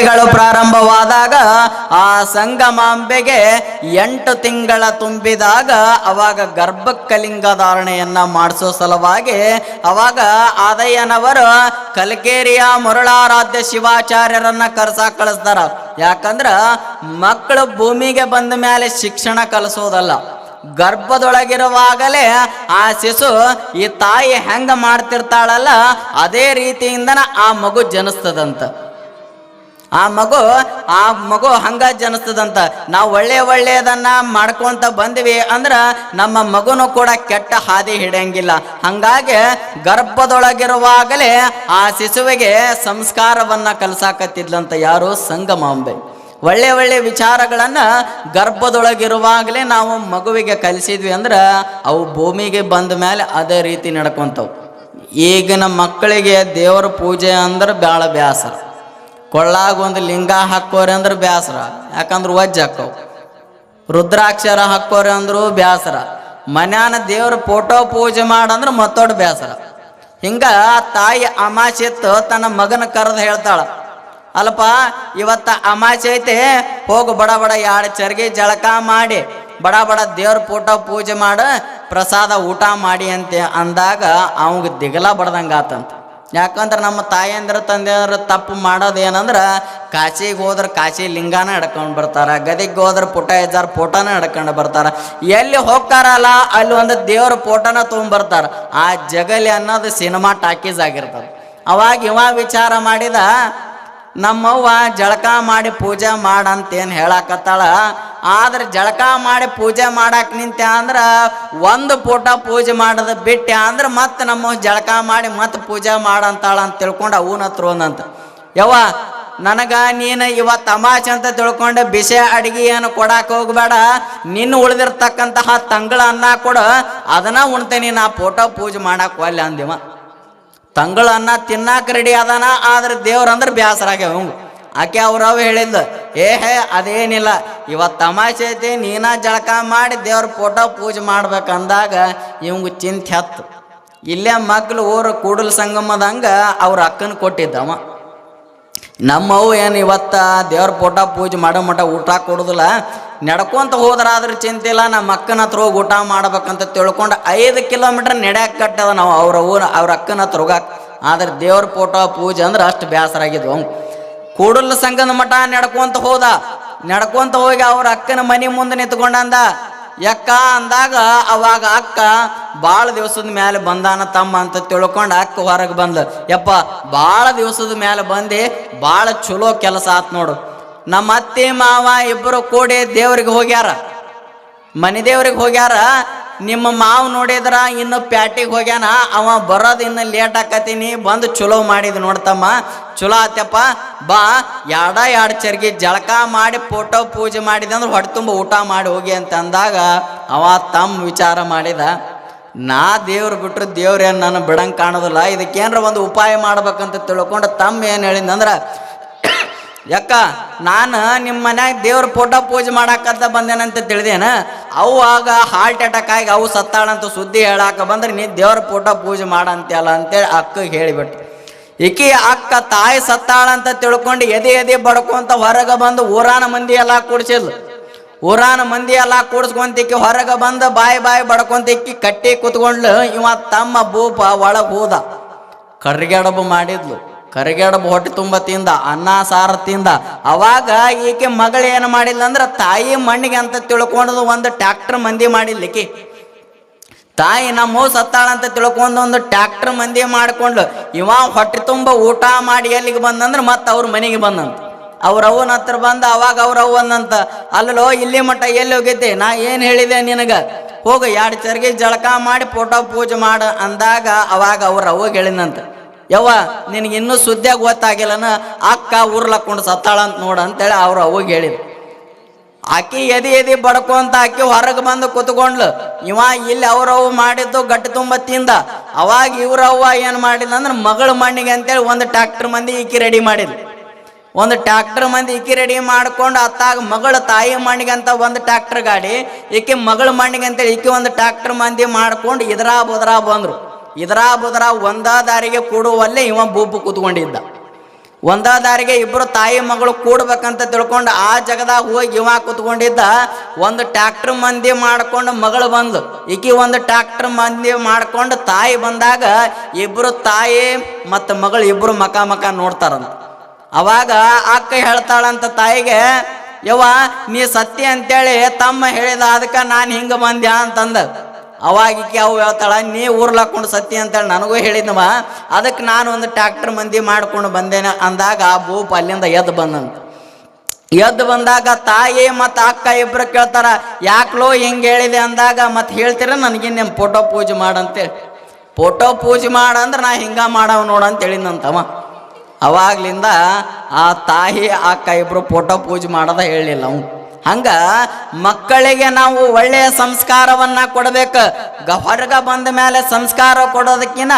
ತಿಂಗಳು ಪ್ರಾರಂಭವಾದಾಗ ಆ ಸಂಗಮಾಂಬೆಗೆ 8 ತಿಂಗಳ ತುಂಬಿದಾಗ ಅವಾಗ ಗರ್ಭಕಲಿಂಗ ಧಾರಣೆಯನ್ನ ಮಾಡಿಸೋ ಸಲುವಾಗಿ ಅವಾಗ ಆದಯ್ಯನವರು ಕಲ್ಕೇರಿಯ ಮುರುಳಾರಾಧ್ಯ ಶಿವಾಚಾರ್ಯರನ್ನ ಕಳಿಸ್ತಾರ. ಯಾಕಂದ್ರ ಮಕ್ಕಳು ಭೂಮಿಗೆ ಬಂದ ಮೇಲೆ ಶಿಕ್ಷಣ ಕಲಿಸೋದಲ್ಲ, ಗರ್ಭದೊಳಗಿರುವಾಗಲೇ ಆ ಶಿಶು ಈ ತಾಯಿ ಹೆಂಗ ಮಾಡ್ತಿರ್ತಾಳಲ್ಲ ಅದೇ ರೀತಿಯಿಂದನ ಆ ಮಗು ಜನಿಸ್ತದಂತ. ಆ ಮಗು ಹಂಗ ಜನಿಸ್ತದಂತ. ನಾವು ಒಳ್ಳೆಯದನ್ನ ಮಾಡ್ಕೊಂತ ಬಂದ್ವಿ ಅಂದ್ರ ನಮ್ಮ ಮಗುನು ಕೂಡ ಕೆಟ್ಟ ಹಾದಿ ಹಿಡಿಯಂಗಿಲ್ಲ. ಹಂಗಾಗಿ ಗರ್ಭದೊಳಗಿರುವಾಗಲೇ ಆ ಶಿಶುವಿಗೆ ಸಂಸ್ಕಾರವನ್ನ ಕಲಿಸಾಕತ್ತಿದ್ಲಂತ ಯಾರು? ಸಂಗಮಾಂಬೆ. ಒಳ್ಳೆ ವಿಚಾರಗಳನ್ನ ಗರ್ಭದೊಳಗಿರುವಾಗಲೇ ನಾವು ಮಗುವಿಗೆ ಕಲಿಸಿದ್ವಿ ಅಂದ್ರೆ ಅವು ಭೂಮಿಗೆ ಬಂದ ಮೇಲೆ ಅದೇ ರೀತಿ ನಡ್ಕೊಂತವು. ಈಗಿನ ಮಕ್ಕಳಿಗೆ ದೇವರ ಪೂಜೆ ಅಂದ್ರೆ ಭಾಳ ಬೇಸರ. ಕೊಳ್ಳಾಗ ಒಂದು ಲಿಂಗ ಹಾಕೋರಿ ಅಂದ್ರೆ ಬೇಸರ, ಯಾಕಂದ್ರೆ ವಜ್ಜ ಹಾಕವು. ರುದ್ರಾಕ್ಷರ ಹಾಕೋರಿ ಅಂದ್ರು ಬೇಸರ. ಮನ್ಯಾನ ದೇವ್ರ ಫೋಟೋ ಪೂಜೆ ಮಾಡಂದ್ರೆ ಮತ್ತೊಡ್ ಬೇಸರ. ಹಿಂಗ ತಾಯಿ ಅಮಾಸೆತ್ತು ತನ್ನ ಮಗನ ಕರೆದು ಹೇಳ್ತಾಳ, ಅಲ್ಪ ಇವತ್ತ ಅಮಾಸೆ ಐತೆ, ಹೋಗು ಬಡ 2 ಚರ್ಗಿ ಜಳಕ ಮಾಡಿ ಬಡ ದೇವ್ರ ಫೋಟೋ ಪೂಜೆ ಮಾಡ, ಪ್ರಸಾದ ಊಟ ಮಾಡಿ ಅಂತ ಅಂದಾಗ ಅವಂಗ ದಿಗಲ ಬಡ್ದಂಗ ಆತಂತ. ಯಾಕಂದ್ರೆ ನಮ್ಮ ತಾಯಂದ್ರ ತಂದೆಯಂದ್ರ ತಪ್ಪು ಮಾಡೋದೇನಂದ್ರ ಕಾಶಿಗೆ ಹೋದ್ರೆ ಕಾಶಿ ಲಿಂಗಾನ ಹಿಡ್ಕೊಂಡು ಬರ್ತಾರ, ಗದಿಗೆ ಹೋದ್ರೆ ಪುಟ್ಟ ಹೆಜ್ಜಾರ ಫೋಟೋನ ಹಿಡ್ಕೊಂಡು ಬರ್ತಾರ, ಎಲ್ಲಿ ಹೋಗ್ತಾರಲ್ಲ ಅಲ್ಲಿ ಒಂದು ದೇವ್ರ ಫೋಟೋನ ತೊಗೊಂಡ್ಬರ್ತಾರ. ಆ ಜಗಲಿ ಅನ್ನೋದು ಸಿನಿಮಾ ಟಾಕೀಸ್ ಆಗಿರ್ತದೆ. ಅವಾಗ ಇವ ವಿಚಾರ ಮಾಡಿದ, ನಮ್ಮವ್ವ ಜಳಕ ಮಾಡಿ ಪೂಜೆ ಮಾಡಂತೇನು ಹೇಳಾಕತ್ತಾಳ, ಆದ್ರೆ ಜಳಕ ಮಾಡಿ ಪೂಜೆ ಮಾಡಾಕ ನಿಂತೆ ಅಂದ್ರೆ ಒಂದು ಫೋಟೋ ಪೂಜೆ ಮಾಡೋದು ಬಿಟ್ಟೆ ಅಂದ್ರೆ ಮತ್ತೆ ನಮ್ಮ ಜಳಕ ಮಾಡಿ ಮತ್ತೆ ಪೂಜೆ ಮಾಡಂತಾಳ ಅಂತ ತಿಳ್ಕೊಂಡು ಅವನ ಹತ್ರ ಒಂದಂತ. ಯವ್ವ ನನಗ ನೀನು ಇವತ್ತು ತಮಾಷೆ ಅಂತ ತಿಳ್ಕೊಂಡು ಬಿಸಿ ಅಡಿಗೆ ಏನು ಕೊಡಾಕ ಹೋಗ್ಬೇಡ, ನಿನ್ನ ಉಳಿದಿರ್ತಕ್ಕಂತಹ ತಂಗಳ ಅನ್ನ ಕೊಡು, ಅದನ್ನ ಉಣ್ತೇನೆ, ನಾ ಫೋಟೋ ಪೂಜೆ ಮಾಡಾಕ ಒಲ್ಲೆ ಅಂದಿವ. ತಂಗಳ ಅನ್ನ ತಿನ್ನಾಕ ರೆಡಿ ಅದಾನ, ಆದ್ರೆ ದೇವ್ರಂದ್ರೆ ಬ್ಯಾಸರಾಗ್ಯಾವ. ಆಕೆ ಅವ್ರವ್ ಹೇಳಿದ್ಲು, ಅದೇನಿಲ್ಲ, ಇವತ್ತು ತಮಾಷೆ ಐತಿ, ನೀನ ಜಳಕ ಮಾಡಿ ದೇವ್ರ ಫೋಟೋ ಪೂಜೆ ಮಾಡ್ಬೇಕಂದಾಗ ಇವಂಗ ಚಿಂತೆ ಹತ್ತು. ಇಲ್ಲೇ ಮಗ್ಳು ಊರು ಕೂಡಲ ಸಂಗಮದಂಗ ಅವ್ರ ಅಕ್ಕನ ಕೊಟ್ಟಿದ್ದವ. ನಮ್ಮವು ಏನು ಇವತ್ತ ದೇವ್ರ ಫೋಟೋ ಪೂಜೆ ಮಾಡೋ ಮಟ್ಟ ಊಟ ಕೊಡೋದಿಲ್ಲ, ನಡ್ಕೊಂತ ಹೋದ್ರಾದ್ರೆ ಚಿಂತೆ ಇಲ್ಲ, ನಮ್ಮ ಅಕ್ಕನ ಹತ್ರ ಹೋಗಿ ಊಟ ಮಾಡ್ಬೇಕಂತ ತಿಳ್ಕೊಂಡು 5 ಕಿಲೋಮೀಟರ್ ನಡೆಯಕ್ಕೆ ಕಟ್ಟದ ನಾವು ಅವ್ರ ಅಕ್ಕನ ಹತ್ರ ಹೋಗಾಕ. ಆದ್ರೆ ದೇವ್ರ ಫೋಟೋ ಪೂಜೆ ಅಂದ್ರೆ ಅಷ್ಟು ಬೇಸರಾಗಿದ್ವು. ಅವ್ನು ಕೂಡಲ ಸಂಘದ ಮಠ ನಡ್ಕೊಂತ ಹೋಗಿ ಅವ್ರ ಅಕ್ಕನ ಮನೆ ಮುಂದೆ ನಿಂತ್ಕೊಂಡಂದ. ಯಕ್ಕ ಅಂದಾಗ ಅವಾಗ ಅಕ್ಕ ಭಾಳ ದಿವಸದ ಮೇಲೆ ಬಂದಾನ ತಮ್ಮ ಅಂತ ತಿಳ್ಕೊಂಡು ಅಕ್ಕ ಹೊರಗೆ ಬಂದ್ಲು. ಯಪ್ಪ ಭಾಳ ದಿವಸದ ಮೇಲೆ ಬಂದು ಭಾಳ ಚಲೋ ಕೆಲಸ ಆತ್ ನೋಡು. ನಮ್ಮ ಅತ್ತೆ ಮಾವ ಇಬ್ಬರು ಕೂಡಿ ದೇವ್ರಿಗೆ ಹೋಗ್ಯಾರ, ಮನೆ ದೇವ್ರಿಗೆ ಹೋಗ್ಯಾರ. ನಿಮ್ಮ ಮಾವು ನೋಡಿದ್ರ ಇನ್ನು ಪ್ಯಾಟಿಗೆ ಹೋಗ್ಯಾನ, ಅವ ಬರೋದು ಇನ್ನು ಲೇಟ್ ಆಕತೀನಿ, ಬಂದು ಚಲೋ ಮಾಡಿದ್ ನೋಡ್ತಮ್ಮ, ಚಲೋ ಆತ್ಯಪ್ಪ, ಬಾ 2 ಚರ್ಗಿ ಜಳಕ ಮಾಡಿ ಫೋಟೋ ಪೂಜೆ ಮಾಡಿದೆ ಅಂದ್ರೆ ಹೊಟ್ಟೆ ತುಂಬ ಊಟ ಮಾಡಿ ಹೋಗಿ ಅಂತ ಅಂದಾಗ ಅವ ತಮ್ಮ ವಿಚಾರ ಮಾಡಿದ, ನಾ ದೇವ್ರು ಬಿಟ್ರು ದೇವ್ರೇನು ನಾನು ಬಿಡಂಗೆ ಕಾಣೋದಿಲ್ಲ, ಇದಕ್ಕೇನ್ರ ಒಂದು ಉಪಾಯ ಮಾಡ್ಬೇಕಂತ ತಿಳ್ಕೊಂಡು ತಮ್ಮ ಏನು ಹೇಳಿದಂದ್ರೆ, ಯಾಕ ನಾನು ನಿಮ್ಮ ಮನ್ಯಾಗ ದೇವ್ರ ಫೋಟೋ ಪೂಜೆ ಮಾಡಾಕಂತ ಬಂದೇನಂತ ತಿಳಿದೇನ, ಅವು ಆಗ ಹಾರ್ಟ್ ಅಟ್ಯಾಕ್ ಆಗಿ ಅವು ಸತ್ತಾಳಂತ ಸುದ್ದಿ ಹೇಳಾಕ ಬಂದ್ರೆ ನೀ ದೇವ್ರ ಫೋಟೋ ಪೂಜೆ ಮಾಡಂತಲ್ಲ ಅಂತೇಳಿ ಅಕ್ಕಗೆ ಹೇಳಿಬಿಟ್ಟು. ಈಕಿ ಅಕ್ಕ ತಾಯಿ ಸತ್ತಾಳಂತ ತಿಳ್ಕೊಂಡು ಎದೆ ಬಡ್ಕೊಂತ ಹೊರಗೆ ಬಂದು ಊರಾನ ಮಂದಿ ಎಲ್ಲ ಕೂಡಿಸಿದ್ಲು. ಊರಾನ ಮಂದಿ ಎಲ್ಲ ಕೂಡಿಸ್ಕೊಂತಿಕ್ಕಿ ಹೊರಗೆ ಬಂದು ಬಾಯಿ ಬಡ್ಕೊಂತಿಕ್ಕಿ ಕಟ್ಟಿ ಕೂತ್ಕೊಂಡ್ಲು. ಇವ ತಮ್ಮ ಭೂಪ ಒಳಗೆ ಹೋದ, ಕರ್ಗೆಡಬು ಮಾಡಿದ್ಲು. ಕರಿಗಡಬು ಹೊಟ್ಟೆ ತುಂಬ ತಿಂದ, ಅನ್ನ ಸಾರು ತಿಂದ. ಅವಾಗ ಈಕೆ ಮಗಳು ಏನು ಮಾಡಿಲ್ಲ ಅಂದ್ರೆ ತಾಯಿ ಮಣ್ಣಿಗೆ ಅಂತ ತಿಳ್ಕೊಂಡು ಒಂದು ಟ್ಯಾಕ್ಟರ್ ಮಂದಿ ಮಾಡಿಲ್ಲ. ತಾಯಿ ನಮ್ಮ ಸತ್ತಾಳಂತ ತಿಳ್ಕೊಂಡು ಒಂದು ಟ್ಯಾಕ್ಟರ್ ಮಂದಿ ಮಾಡ್ಕೊಂಡು ಇವ ಹೊಟ್ಟೆ ತುಂಬ ಊಟ ಮಾಡಿ ಎಲ್ಲಿಗೆ ಬಂದಂದ್ರೆ ಮತ್ತೆ ಅವ್ರ ಮನೆಗೆ ಬಂದಂತ. ಅವ್ರ ಅವ್ವನ ಹತ್ರ ಬಂದ. ಅವಾಗ ಅವ್ರ ಅವ್ವನಂತ, ಅಲ್ಲೋ ಇಲ್ಲಿ ಮಟ್ಟ ಎಲ್ಲಿ ಹೋಗಿದ್ದೆ, ನಾ ಏನು ಹೇಳಿದೆ ನಿನಗೆ, ಹೋಗು 2 ಚರ್ಗಿ ಜಳಕ ಮಾಡಿ ಫೋಟೋ ಪೂಜೆ ಮಾಡ ಅಂದಾಗ ಅವಾಗ ಅವ್ರ ಅವ್ವಗೆ ಹೇಳಿದಂತ, ಯವ್ವ ನಿನಗೆ ಇನ್ನೂ ಸುದ್ದಿಯಾಗಿ ಗೊತ್ತಾಗಿಲ್ಲನ, ಅಕ್ಕ ಉರ್ಲಕ್ಕೊಂಡು ಸತ್ತಾಳಂತ ನೋಡ ಅಂತೇಳಿ ಅವ್ರ ಅವ್ವಗೆ ಹೇಳಿದ್ರು. ಆಕಿ ಎದಿ ಬಡ್ಕೊಂತ ಆಕಿ ಹೊರಗೆ ಬಂದು ಕೂತ್ಕೊಂಡ್ಲು. ಇವ ಇಲ್ಲಿ ಅವ್ರವ್ವ ಮಾಡಿದ್ದು ಗಟ್ಟಿ ತುಂಬ ತಿಂದ. ಅವಾಗ ಇವ್ರವ್ವ ಏನು ಮಾಡಿಲ್ಲ ಅಂದ್ರೆ ಮಗಳ ಮಣ್ಣಿಗೆ ಅಂತೇಳಿ ಒಂದು ಟ್ಯಾಕ್ಟರ್ ಮಂದಿ ಈಕಿ ರೆಡಿ ಮಾಡಿದ್ಲು. ಒಂದು ಟ್ಯಾಕ್ಟರ್ ಮಂದಿ ಈಕಿ ರೆಡಿ ಮಾಡ್ಕೊಂಡು ಅತ್ತಾಗ ಮಗಳ ತಾಯಿ ಮಣ್ಣಿಗೆ ಅಂತ ಒಂದು ಟ್ಯಾಕ್ಟರ್ ಗಾಡಿ, ಈಕಿ ಮಗಳ ಮಣ್ಣಿಗೆ ಅಂತೇಳಿ ಈಕಿ ಒಂದು ಟ್ಯಾಕ್ಟರ್ ಮಂದಿ ಮಾಡ್ಕೊಂಡು ಇದರಾ ಬುದ್ರಾ ಬಂದ್ರು. ಇದರಾ ಬುದ್ರಾ ಒಂದ ದಾರಿಗೆ ಕೂಡುವಲ್ಲೇ ಇವ ಬೂಬು ಕೂತ್ಕೊಂಡಿದ್ದ. ಒಂದ ದಾರಿಗೆ ಇಬ್ಬರು ತಾಯಿ ಮಗಳು ಕೂಡ್ಬೇಕಂತ ತಿಳ್ಕೊಂಡು ಆ ಜಗದಾಗ ಹೋಗಿ ಇವ ಕೂತ್ಕೊಂಡಿದ್ದ. ಒಂದು ಟ್ಯಾಕ್ಟರ್ ಮಂದಿ ಮಾಡ್ಕೊಂಡು ಮಗಳು ಬಂದು, ಈಕಿ ಒಂದು ಟ್ಯಾಕ್ಟರ್ ಮಂದಿ ಮಾಡ್ಕೊಂಡು ತಾಯಿ ಬಂದಾಗ ಇಬ್ಬರು ತಾಯಿ ಮತ್ತು ಮಗಳು ಇಬ್ಬರು ಮಕ ನೋಡ್ತಾರಂತ. ಅವಾಗ ಅಕ್ಕ ಹೇಳ್ತಾಳಂತ ತಾಯಿಗೆ, ಯವ್ವ ನೀ ಸತ್ಯ ಅಂತೇಳಿ ತಮ್ಮ ಹೇಳಿದ, ಅದಕ್ಕೆ ನಾನು ಹಿಂಗೆ ಬಂದ್ಯಾ ಅಂತಂದ. ಅವಾಗಿಕ್ಕೆ ಅವು ಹೇಳ್ತಾಳ, ನೀ ಊರ್ಲಾಕೊಂಡು ಸತ್ಯ ಅಂತೇಳಿ ನನಗೂ ಹೇಳಿದ್ನವ, ಅದಕ್ಕೆ ನಾನು ಒಂದು ಟ್ಯಾಕ್ಟರ್ ಮಂದಿ ಮಾಡ್ಕೊಂಡು ಬಂದೇನೆ ಅಂದಾಗ ಆ ಭೂಪ ಅಲ್ಲಿಂದ ಎದ್ದು ಬಂದಂತ. ಎದ್ದು ಬಂದಾಗ ತಾಯಿ ಮತ್ತು ಅಕ್ಕ ಇಬ್ಬರು ಕೇಳ್ತಾರ, ಯಾಕ್ಲೋ ಹಿಂಗೆ ಹೇಳಿದೆ ಅಂದಾಗ, ಮತ್ತೆ ಹೇಳ್ತೀರ ನನಗೆ ನಿಮ್ಮ ಫೋಟೋ ಪೂಜೆ ಮಾಡಂತೇಳಿ. ಫೋಟೋ ಪೂಜೆ ಮಾಡಂದ್ರೆ ನಾ ಹಿಂಗ ಮಾಡವ ನೋಡಂತ ಹೇಳಿದಂತವ. ಅವಾಗ್ಲಿಂದ ಆ ತಾಯಿ ಅಕ್ಕ ಇಬ್ರು ಫೋಟೋ ಪೂಜೆ ಮಾಡೋದ ಹೇಳಿಲ್ಲ ಅವು. ಹಂಗ ಮಕ್ಕಳಿಗೆ ನಾವು ಒಳ್ಳೆಯ ಸಂಸ್ಕಾರವನ್ನ ಕೊಡಬೇಕು. ಹೊರಗ ಬಂದ ಮೇಲೆ ಸಂಸ್ಕಾರ ಕೊಡೋದಕ್ಕಿಂತ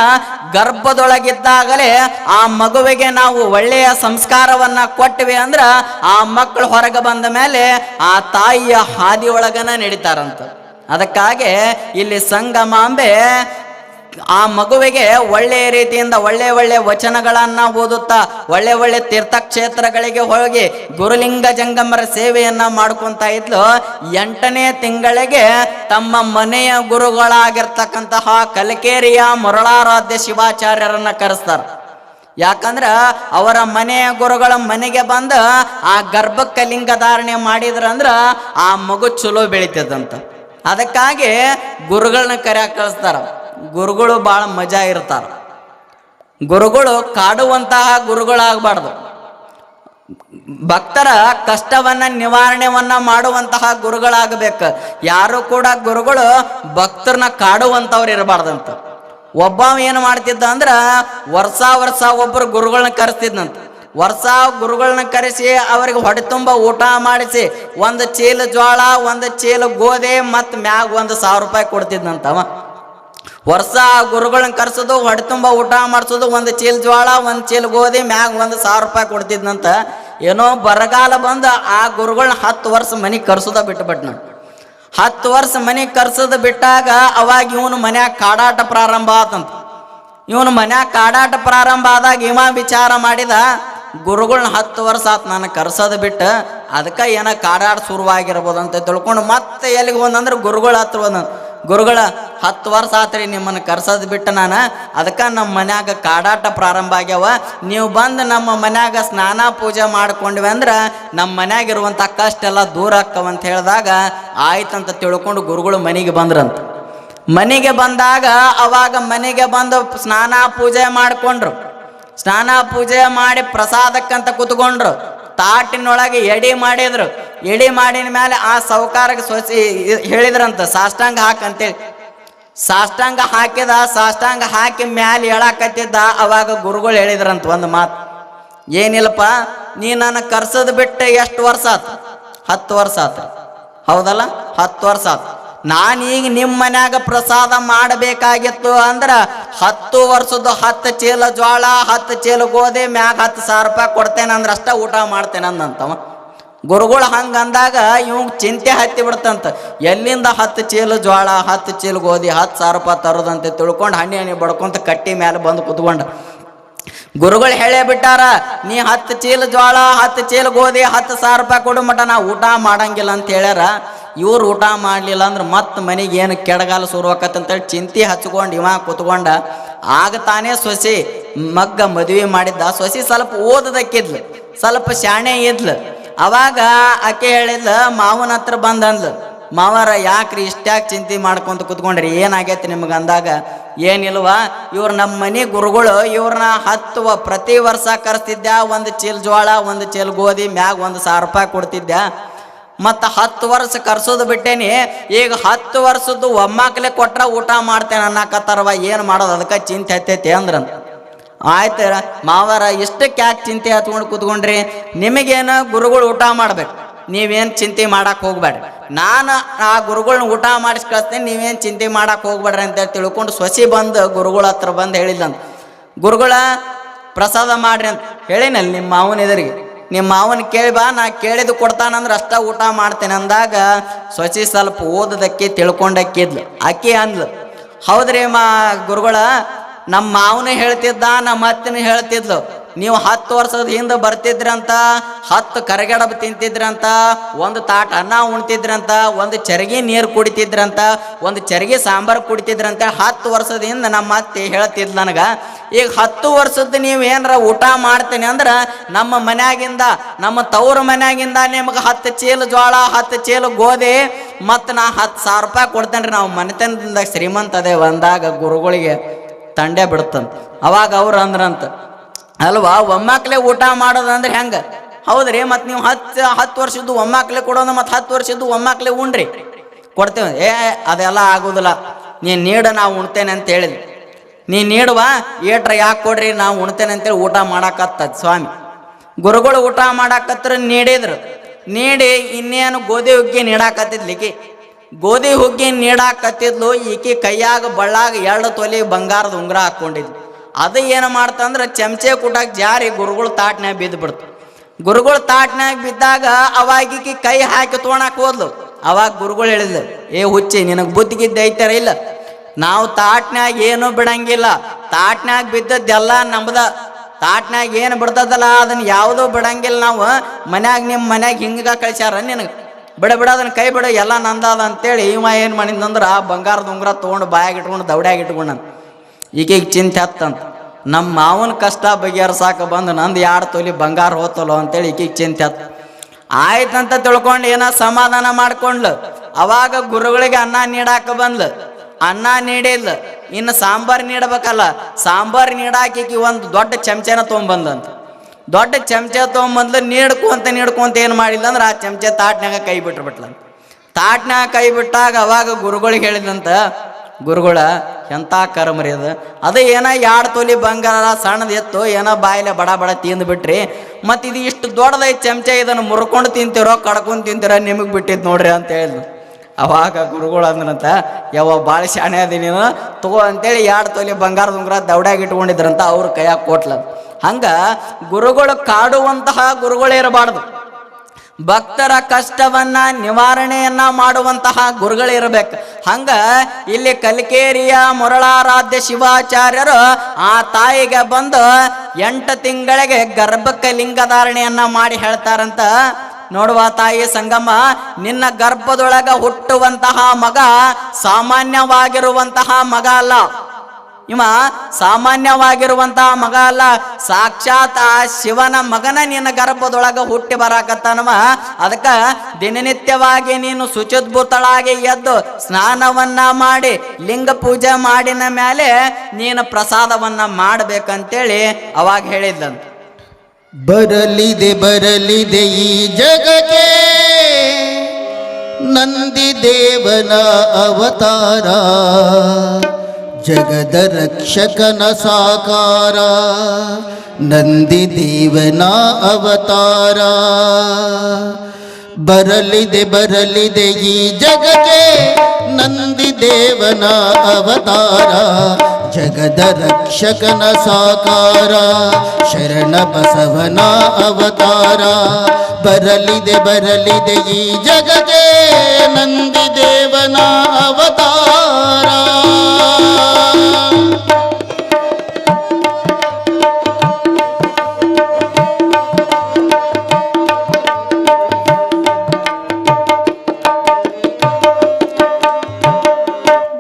ಗರ್ಭದೊಳಗಿದ್ದಾಗಲೇ ಆ ಮಗುವಿಗೆ ನಾವು ಒಳ್ಳೆಯ ಸಂಸ್ಕಾರವನ್ನ ಕೊಟ್ಟಿವಿ ಅಂದ್ರ ಆ ಮಕ್ಕಳು ಹೊರಗೆ ಬಂದ ಮೇಲೆ ಆ ತಾಯಿಯ ಹಾದಿ ಒಳಗನ ನಡೀತಾರಂತ. ಅದಕ್ಕಾಗಿ ಇಲ್ಲಿ ಸಂಗಮಾಂಬೆ ಆ ಮಗುವಿಗೆ ಒಳ್ಳೆಯ ರೀತಿಯಿಂದ ಒಳ್ಳೆ ವಚನಗಳನ್ನ ಓದುತ್ತಾ ಒಳ್ಳೆ ತೀರ್ಥಕ್ಷೇತ್ರಗಳಿಗೆ ಹೋಗಿ ಗುರುಲಿಂಗ ಜಂಗಮರ ಸೇವೆಯನ್ನ ಮಾಡ್ಕೊಂತ ಇದ್ಲು. 8ನೇ ತಿಂಗಳಿಗೆ ತಮ್ಮ ಮನೆಯ ಗುರುಗಳಾಗಿರ್ತಕ್ಕಂತಹ ಕಲಕೇರಿಯ ಮುರಳಾರಾಧ್ಯ ಶಿವಾಚಾರ್ಯರನ್ನ ಕರೆಸ್ತಾರ. ಯಾಕಂದ್ರ ಅವರ ಮನೆಯ ಗುರುಗಳ ಮನೆಗೆ ಬಂದು ಆ ಗರ್ಭಕ್ಕೆ ಲಿಂಗ ಧಾರಣೆ ಮಾಡಿದ್ರಂದ್ರ ಆ ಮಗು ಚಲೋ ಬೆಳಿತದಂತ. ಅದಕ್ಕಾಗಿ ಗುರುಗಳನ್ನ ಕರೆಯಾಕ ಕಳಿಸ್ತಾರ. ಗುರುಗಳು ಭಾಳ ಮಜಾ ಇರ್ತಾರ. ಗುರುಗಳು ಕಾಡುವಂತಹ ಗುರುಗಳಾಗಬಾರ್ದು. ಭಕ್ತರ ಕಷ್ಟವನ್ನ ನಿವಾರಣೆವನ್ನ ಮಾಡುವಂತಹ ಗುರುಗಳಾಗಬೇಕು. ಯಾರು ಕೂಡ ಗುರುಗಳು ಭಕ್ತರನ್ನ ಕಾಡುವಂಥವ್ರು ಇರಬಾರ್ದಂತ. ಒಬ್ಬ ಏನು ಮಾಡ್ತಿದ್ದ ಅಂದ್ರ ವರ್ಷ ಒಬ್ಬರು ಗುರುಗಳನ್ನ ಕರೆಸ್ತಿದ್ನಂತ. ವರ್ಷ ಗುರುಗಳನ್ನ ಕರೆಸಿ ಅವರಿಗೆ ಹೊಡೆ ತುಂಬ ಊಟ ಮಾಡಿಸಿ ಒಂದು ಚೀಲ ಜ್ವಾಳ, ಒಂದು ಚೀಲ ಗೋಧಿ ಮತ್ತು ಮ್ಯಾಗ 1,000 ರೂಪಾಯಿ ಕೊಡ್ತಿದ್ನಂತವ. ವರ್ಷ ಗುರುಗಳನ್ನ ಕರ್ಸೋದು, ಹೊಡೆ ತುಂಬ ಊಟ ಮಾಡಿಸೋದು, ಒಂದು ಚೀಲ ಜ್ವಾಳ, ಒಂದು ಚೀಲ ಗೋಧಿ, ಮ್ಯಾಗ 1,000 ರೂಪಾಯಿ ಕೊಡ್ತಿದ್ನಂತ. ಏನೋ ಬರಗಾಲ ಬಂದು ಆ ಗುರುಗಳನ್ನ 10 ವರ್ಷ ಮನೆಗೆ ಕರ್ಸೋದ ಬಿಟ್ಟುಬಿಟ್ನ. 10 ವರ್ಷ ಮನೆಗೆ ಕರ್ಸೋದು ಬಿಟ್ಟಾಗ ಅವಾಗ ಇವನು ಮನ್ಯಾಗ ಕಾಡಾಟ ಪ್ರಾರಂಭ ಆತಂತ. ಇವನು ಮನ್ಯಾಗ ಕಾಡಾಟ ಪ್ರಾರಂಭ ಆದಾಗ ಇವ ವಿಚಾರ ಮಾಡಿದ, ಗುರುಗಳನ್ನ 10 ವರ್ಷ ಆತು ನಾನು ಕರ್ಸೋದು ಬಿಟ್ಟು, ಅದಕ್ಕೆ ಏನೋ ಕಾಡಾಟ ಶುರುವಾಗಿರ್ಬೋದು ಅಂತ ತಿಳ್ಕೊಂಡು ಮತ್ತೆ ಎಲ್ಲಿಗೆ ಬಂದಂದ್ರೆ ಗುರುಗಳ ಹತ್ರ ಬಂದ. ಗುರುಗಳ 10 ವರ್ಷ ಆತ್ರಿ ನಿಮ್ಮನ್ನು ಕರ್ಸೋದು ಬಿಟ್ಟು ನಾನು, ಅದಕ್ಕೆ ನಮ್ಮ ಮನ್ಯಾಗ ಕಾಡಾಟ ಪ್ರಾರಂಭ ಆಗ್ಯಾವ, ನೀವು ಬಂದು ನಮ್ಮ ಮನ್ಯಾಗ ಸ್ನಾನ ಪೂಜೆ ಮಾಡ್ಕೊಂಡ್ವಿ ಅಂದ್ರೆ ನಮ್ಮ ಮನ್ಯಾಗ ಇರುವಂಥ ಕಷ್ಟೆಲ್ಲ ದೂರ ಆಕ್ಕವಂತ ಹೇಳಿದಾಗ ಆಯ್ತಂತ ತಿಳ್ಕೊಂಡು ಗುರುಗಳು ಮನೆಗೆ ಬಂದ್ರಂತ. ಮನೆಗೆ ಬಂದಾಗ ಅವಾಗ ಮನೆಗೆ ಬಂದು ಸ್ನಾನ ಪೂಜೆ ಮಾಡಿಕೊಂಡ್ರು. ಸ್ನಾನ ಪೂಜೆ ಮಾಡಿ ಪ್ರಸಾದಕ್ಕಂತ ಕೂತ್ಕೊಂಡ್ರು. ತಾಟಿನೊಳಗೆ ಎಡೆ ಮಾಡಿದ್ರು. ಎಡೆ ಮಾಡಿದ ಮೇಲೆ ಆ ಸೌಕಾರಕ್ಕೆ ಸೊಸಿ ಹೇಳಿದ್ರಂತ, ಸಾಷ್ಟಾಂಗ ಹಾಕಂತೇಳಿ. ಸಾಷ್ಟಾಂಗ ಹಾಕಿದ, ಸಾಷ್ಟಾಂಗ ಹಾಕಿ ಮ್ಯಾಲೆ ಹೇಳಾಕತ್ತಿದ್ದ. ಅವಾಗ ಗುರುಗಳು ಹೇಳಿದ್ರಂತ ಒಂದು ಮಾತು, ಏನಿಲ್ಲಪ್ಪ ನೀ ನನ್ನ ಕರ್ಸೋದು ಬಿಟ್ಟು ಎಷ್ಟು ವರ್ಷ ಆತು? 10 ವರ್ಷ ಆತು. ಹೌದಲ್ಲ, 10 ವರ್ಷ ಆತು. ನಾನೀಗ ನಿಮ್ಮ ಮನ್ಯಾಗ ಪ್ರಸಾದ ಮಾಡಬೇಕಾಗಿತ್ತು ಅಂದ್ರೆ 10 ವರ್ಷದ 10 ಚೀಲ ಜ್ವಾಳ, 10 ಚೀಲ ಗೋಧಿ, ಮ್ಯಾಗ 10,000 ರೂಪಾಯಿ ಕೊಡ್ತೇನೆ ಅಂದ್ರೆ ಅಷ್ಟ ಊಟ ಮಾಡ್ತೇನೆ ಅಂದಂತವ. ಗುರುಗಳು ಹಂಗಂದಾಗ ಇವ್ ಚಿಂತೆ ಹತ್ತಿ ಬಿಡ್ತಂತ. ಎಲ್ಲಿಂದ 10 ಚೀಲ ಜ್ವಾಳ, 10 ಚೀಲ ಗೋಧಿ, 10,000 ರೂಪಾಯಿ ತರೋದಂತೆ ತಿಳ್ಕೊಂಡು ಹಣ್ಣಿ ಬಡ್ಕೊಂತ ಕಟ್ಟಿ ಮೇಲೆ ಬಂದು ಕುತ್ಕೊಂಡ. ಗುರುಗಳು ಹೇಳೇ ಬಿಟ್ಟಾರ, ನೀ 10 ಚೀಲ ಜ್ವಾಳ, 10 ಚೀಲ ಗೋಧಿ, 10,000 ರೂಪಾಯಿ ಕೊಡು ಮಟ ನಾ ಊಟ ಮಾಡಂಗಿಲ್ಲ ಅಂತ ಹೇಳ್ಯಾರ. ಇವ್ರು ಊಟ ಮಾಡಲಿಲ್ಲ ಅಂದ್ರೆ ಮತ್ತೆ ಮನೆಗೆ ಏನು ಕೆಡಗಾಲ ಶುರುವಾಕತ್ತಂತೇಳಿ ಚಿಂತೆ ಹಚ್ಕೊಂಡು ಇವ ಕೂತ್ಕೊಂಡ. ಆಗ ತಾನೇ ಸೊಸಿ ಮಗ್ಗ ಮದುವೆ ಮಾಡಿದ್ದ. ಸೊಸಿ ಸ್ವಲ್ಪ ಓದದಕ್ಕಿದ್ಲು, ಸ್ವಲ್ಪ ಶಾಣೆ ಇದ್ಲು. ಅವಾಗ ಆಕೆ ಹೇಳಿದ್ಲು, ಮಾವನ ಹತ್ರ ಬಂದಂದ್ಲು, ಮಾವರ ಯಾಕ್ರಿ ಇಷ್ಟ್ಯಾಕೆ ಚಿಂತೆ ಮಾಡ್ಕೊಂತ ಕೂತ್ಕೊಂಡ್ರಿ, ಏನಾಗೈತಿ ನಿಮ್ಗೆ ಅಂದಾಗ, ಏನಿಲ್ವಾ ಇವ್ರು ನಮ್ಮ ಮನೆ ಗುರುಗಳು ಇವ್ರನ್ನ ಪ್ರತಿ ವರ್ಷ ಕರೆಸ್ತಿದ್ದೆ. 1 ಚೀಲ ಜ್ವಾಳ, 1 ಚೀಲ ಗೋಧಿ, ಮ್ಯಾಗ 1,000 ರೂಪಾಯಿ ಕೊಡ್ತಿದ್ದೆ. ಮತ್ತು 10 ವರ್ಷ ಕರ್ಸೋದು ಬಿಟ್ಟೇನಿ. ಈಗ 10 ವರ್ಷದ್ದು ಒಮ್ಮಾಕ್ಲೆ ಕೊಟ್ರ ಊಟ ಮಾಡ್ತೇನೆ ಅನ್ನಕತ್ತಾರವ, ಏನು ಮಾಡೋದು, ಅದಕ್ಕೆ ಚಿಂತೆ ಹತ್ತೈತಿ ಅಂದ್ರಂತ. ಆಯ್ತು ಮಾವರ ಇಷ್ಟಕ್ಕೆ ಯಾಕೆ ಚಿಂತೆ ಹತ್ಕೊಂಡು ಕೂತ್ಕೊಂಡ್ರಿ, ನಿಮಗೇನು ಗುರುಗಳು ಊಟ ಮಾಡ್ಬೇಕು, ನೀವೇನು ಚಿಂತೆ ಮಾಡಕ್ಕೆ ಹೋಗ್ಬೇಡ್ರಿ, ನಾನು ಆ ಗುರುಗಳ್ನ ಊಟ ಮಾಡಿಸಿ ಕಳಿಸ್ತೇನೆ, ನೀವೇನು ಚಿಂತೆ ಮಾಡಕ್ಕೆ ಹೋಗ್ಬೇಡ್ರಿ ಅಂತೇಳಿ ತಿಳ್ಕೊಂಡು ಸೊಸಿ ಬಂದು ಗುರುಗಳ ಹತ್ರ ಬಂದು ಹೇಳಿದ್ಲಂತ, ಗುರುಗಳ ಪ್ರಸಾದ ಮಾಡ್ರಿ ಅಂತ ಹೇಳಿನಲ್ಲಿ ನಿಮ್ಮ ಮಾವನ ಎದುರಿಗೆ. ನಿಮ್ಮ ಮಾವನ ಕೇಳಿ ಬಾ, ನಾ ಕೇಳಿದ್ದು ಕೊಡ್ತಾನಂದ್ರೆ ಅಷ್ಟ ಊಟ ಮಾಡ್ತೇನೆ ಅಂದಾಗ ಸೊಸಿ ಸ್ವಲ್ಪ ಓದದಕ್ಕೆ ತಿಳ್ಕೊಂಡಕ್ಕಿದ್ಲು. ಆಕೆ ಅಂದ್ಲು, ಹೌದ್ರಿ ಗುರುಗಳ ನಮ್ಮ ಮಾವನು ಹೇಳ್ತಿದ್ದ, ನಮ್ಮ ಅತ್ತನೂ ಹೇಳ್ತಿದ್ಲು, ನೀವು 10 ವರ್ಷದ ಹಿಂದೆ ಬರ್ತಿದ್ರಂತ, 10 ಕರಗಡಬ ತಿಂತಿದ್ರಂತ, ಒಂದು ತಾಟ ಅನ್ನ ಉಣ್ತಿದ್ರಂತ, ಒಂದು ಚರಗಿ ನೀರು ಕುಡಿತಿದ್ರಂತ, ಒಂದು ಚರಗಿ ಸಾಂಬಾರು ಕುಡಿತಿದ್ರಂತ 10 ವರ್ಷದ ಹಿಂದೆ ನಮ್ಮ ಅತ್ತೆ ಹೇಳ್ತಿದ್ ನನಗ. ಈಗ 10 ವರ್ಷದ ನೀವು ಏನಾರ ಊಟ ಮಾಡ್ತೀನಿ ಅಂದ್ರೆ ನಮ್ಮ ಮನ್ಯಾಗಿಂದ, ನಮ್ಮ ತವ್ರ ಮನ್ಯಾಗಿಂದ ನಿಮಗೆ 10 ಚೀಲ ಜೋಳ, 10 ಚೀಲ ಗೋಧಿ ಮತ್ತು ನಾ 10,000 ರೂಪಾಯಿ ಕೊಡ್ತೇನೆ ರೀ. ನಾವು ಮನೆತನದಿಂದ ಶ್ರೀಮಂತ ಅದೇ ಒಂದಾಗ ಗುರುಗಳಿಗೆ ತಂಡೆ ಬಿಡ್ತಂತ. ಅವಾಗ ಅವ್ರು ಅಂದ್ರಂತ, ಅಲ್ವಾ ಒಮ್ಮಾಕ್ಲೆ ಊಟ ಮಾಡೋದಂದ್ರೆ ಹೆಂಗೆ? ಹೌದ್ರಿ, ಮತ್ತು ನೀವು 10 ವರ್ಷದ್ದು ಒಮ್ಮಾಕ್ಲೆ ಕೊಡೋದು, ಮತ್ತು 10 ವರ್ಷದ್ದು ಒಮ್ಮಾಕ್ಲೆ ಉಣ್ರಿ ಕೊಡ್ತೇವೆ. ಅದೆಲ್ಲ ಆಗೋದಿಲ್ಲ, ನೀನು ನೀಡ ನಾವು ಉಣ್ತೇನೆ ಅಂತ ಹೇಳಿದ್ವಿ. ನೀ ನೀಡುವ ಏಟ್ರ ಯಾಕೆ ಕೊಡ್ರಿ, ನಾವು ಉಣ್ತೇನೆ ಅಂತೇಳಿ ಊಟ ಮಾಡಾಕತ್ತದ ಸ್ವಾಮಿ. ಗುರುಗಳು ಊಟ ಮಾಡಾಕತ್ರ ನೀಡಿದ್ರು. ನೀಡಿ ಇನ್ನೇನು ಗೋಧಿ ಹುಗ್ಗಿ ನೀಡಾಕತ್ತಿದ್ಲಿಕ್ಕಿ. ಗೋಧಿ ಹುಗ್ಗಿ ನೀಡಾಕತ್ತಿದ್ಲು. ಈಕಿ ಕೈಯಾಗ ಬಳ್ಳಾಗ 2 ತೊಲಿ ಬಂಗಾರದ ಉಂಗುರ ಹಾಕ್ಕೊಂಡಿದ್ಲು. ಅದು ಏನು ಮಾಡ್ತಂದ್ರೆ ಚಮಚೆ ಕುಟಾಕ್ ಜಾರಿ ಗುರುಗಳು ತಾಟ್ನ್ಯಾಗ ಬಿದ್ದು ಬಿಡ್ತು. ಗುರುಗಳು ತಾಟ್ನ್ಯಾಗ ಬಿದ್ದಾಗ ಅವಾಗ ಈಕಿ ಕೈ ಹಾಕಿ ತೊಗೊಳಕ್ ಹೋದ್ಲು. ಅವಾಗ ಗುರುಗಳು ಹೇಳಿದ್ರು, ಏ ಹುಚ್ಚಿ, ನಿನಗೆ ಬುದ್ಧಿಗಿದ್ದ ಐತಾರ ಇಲ್ಲ, ನಾವು ತಾಟ್ನ್ಯಾಗ ಏನೂ ಬಿಡಂಗಿಲ್ಲ, ತಾಟ್ನ್ಯಾಗ ಬಿದ್ದದ್ದೆಲ್ಲ ನಮ್ದ, ತಾಟ್ನ್ಯಾಗ ಏನು ಬಿಡ್ತದಲ್ಲ ಅದನ್ನ ಯಾವುದೂ ಬಿಡಂಗಿಲ್ಲ. ನಾವು ಮನ್ಯಾಗ ನಿಮ್ಮ ಮನ್ಯಾಗ ಹಿಂಗ ಕಳ್ಸ್ಯಾರ ನಿನಗೆ, ಬಿಡ ಅದನ್ನ ಕೈ ಬಿಡ, ಎಲ್ಲ ನಂದಾದ ಅಂತೇಳಿ ಇವ ಏನು ಮಾಡಿದಂದ್ರೆ ಆ ಬಂಗಾರದ ಉಂಗುರ ತೊಗೊಂಡು ಬಾಯಾಗಿ ಇಟ್ಕೊಂಡು ದೌಡ್ಯಾಗಿ ಇಟ್ಕೊಂಡ. ಈಗೀಗ ಚಿಂತೆ ಹತ್ತಂತ, ನಮ್ಮ ಮಾವನ ಕಷ್ಟ ಬಗೆಹರ್ಸಾಕ ಬಂದು ನಂದು 2 ತೊಲಿ ಬಂಗಾರ ಹೋತಲ್ಲೋ ಅಂತೇಳಿ ಈಗೀಗ ಚಿಂತೆ ಹತ್ತ. ಆಯ್ತಂತ ತಿಳ್ಕೊಂಡು ಏನೋ ಸಮಾಧಾನ ಮಾಡ್ಕೊಂಡ್ಲು. ಅವಾಗ ಗುರುಗಳಿಗೆ ಅನ್ನ ನೀಡಾಕ ಬಂದ್ಲು. ಅನ್ನ ನೀಡಿಲ್ಲ, ಇನ್ನು ಸಾಂಬಾರು ನೀಡಬೇಕಲ್ಲ, ಸಾಂಬಾರು ನೀಡಾಕಿ ಒಂದು ದೊಡ್ಡ ಚಮಚೆನ ತೊಗೊಂಬಂದಂತ. ದೊಡ್ಡ ಚಮಚೆ ತೊಗೊಂಬಂದ್ಲು. ನೀಡ್ಕೊಂತ ಏನು ಮಾಡಿಲ್ಲ ಅಂದ್ರೆ ಆ ಚಮಚೆ ತಾಟ್ನಾಗ ಕೈ ಬಿಟ್ಬಿಟ್ಲಂತ. ತಾಟ್ನಾಗ ಕೈ ಬಿಟ್ಟಾಗ ಅವಾಗ ಗುರುಗಳಿಗೆ ಹೇಳಿದಂತ, ಗುರುಗಳ ಎಂಥ ಕರ್ಮರಿ ಅದು ಏನೋ 2 ತೊಲಿ ಬಂಗಾರ ಸಣ್ಣದು ಎತ್ತು ಏನೋ ಬಾಯಿಲೆ ಬಡ ಬಡ ತಿಂದು ಬಿಟ್ರಿ, ಮತ್ತು ಇದು ಇಷ್ಟು ದೊಡ್ಡದೈದು ಚಮಚೆ, ಇದನ್ನು ಮುರ್ಕೊಂಡು ತಿಂತಿರೋ ಕಡ್ಕೊಂಡು ತಿಂತಿರೋ ನಿಮಗೆ ಬಿಟ್ಟಿದ್ದು ನೋಡ್ರಿ ಅಂತ ಹೇಳಿದ್ನು. ಅವಾಗ ಗುರುಗಳು ಅಂದ್ರಂತ, ಯಾವ ಭಾಳ ಶಾಣೆ ಅದಿ ನೀನು, ತಗೋ ಅಂತೇಳಿ 2 ತೊಲಿ ಬಂಗಾರದ ಉಂಗುರ ದೌಡ್ಯಾಗಿ ಇಟ್ಕೊಂಡಿದ್ರಂತ. ಅವ್ರ ಕೈಯಾಗ ಕೊಟ್ಲ. ಹಂಗ ಗುರುಗಳು ಕಾಡುವಂತಹ ಗುರುಗಳಿರಬಾರ್ದು, ಭಕ್ತರ ಕಷ್ಟವನ್ನ ನಿವಾರಣೆಯನ್ನ ಮಾಡುವಂತಹ ಗುರುಗಳಿರಬೇಕು. ಹಂಗ ಇಲ್ಲಿ ಕಲಿಕೇರಿಯ ಮುರಳಾರಾಧ್ಯ ಶಿವಾಚಾರ್ಯರು ಆ ತಾಯಿಗೆ ಬಂದು 8 ತಿಂಗಳಿಗೆ ಗರ್ಭಕ್ಕೆ ಲಿಂಗಧಾರಣೆಯನ್ನ ಮಾಡಿ ಹೇಳ್ತಾರಂತ, ನೋಡುವ ತಾಯಿ ಸಂಗಮ್ಮ, ನಿನ್ನ ಗರ್ಭದೊಳಗ ಹುಟ್ಟುವಂತಹ ಮಗ ಸಾಮಾನ್ಯವಾಗಿರುವಂತಹ ಮಗ ಅಲ್ಲ. ಇವ ಸಾಮಾನ್ಯವಾಗಿರುವಂತಹ ಮಗ ಅಲ್ಲ, ಸಾಕ್ಷಾತ್ ಆ ಶಿವನ ಮಗನ ನಿನ್ನ ಗರ್ಭದೊಳಗ ಹುಟ್ಟಿ ಬರಾಕತ್ತಾನವ. ಅದಕ್ಕೆ ದಿನನಿತ್ಯವಾಗಿ ನೀನು ಶುಚಿದ್ಭೂತಳಾಗಿ ಎದ್ದು ಸ್ನಾನವನ್ನ ಮಾಡಿ ಲಿಂಗ ಪೂಜೆ ಮಾಡಿನ ಮೇಲೆ ನೀನು ಪ್ರಸಾದವನ್ನ ಮಾಡಬೇಕಂತೇಳಿ ಅವಾಗ ಹೇಳಿದ್ದಂತ. ಬರಲಿದೆ ಈ ಜಗಕ್ಕೆ ನಂದಿ ದೇವನ ಅವತಾರ, ಜಗದ ರಕ್ಷಕನ ಸಾಕಾರ, ನಂದಿ ದೇವನ ಅವತಾರ. ಬರಲಿದೆ ಈ ಜಗಕ್ಕೆ ನಂದಿ ದೇವನ ಅವತಾರ, ಜಗದ ರಕ್ಷಕನ ಸಾಕಾರ, ಶರಣ ಬಸವನ ಅವತಾರ. ಬರಲಿದೆ ಈ ಜಗಕ್ಕೆ ನಂದಿ ದೇವನ ಅವತಾರ.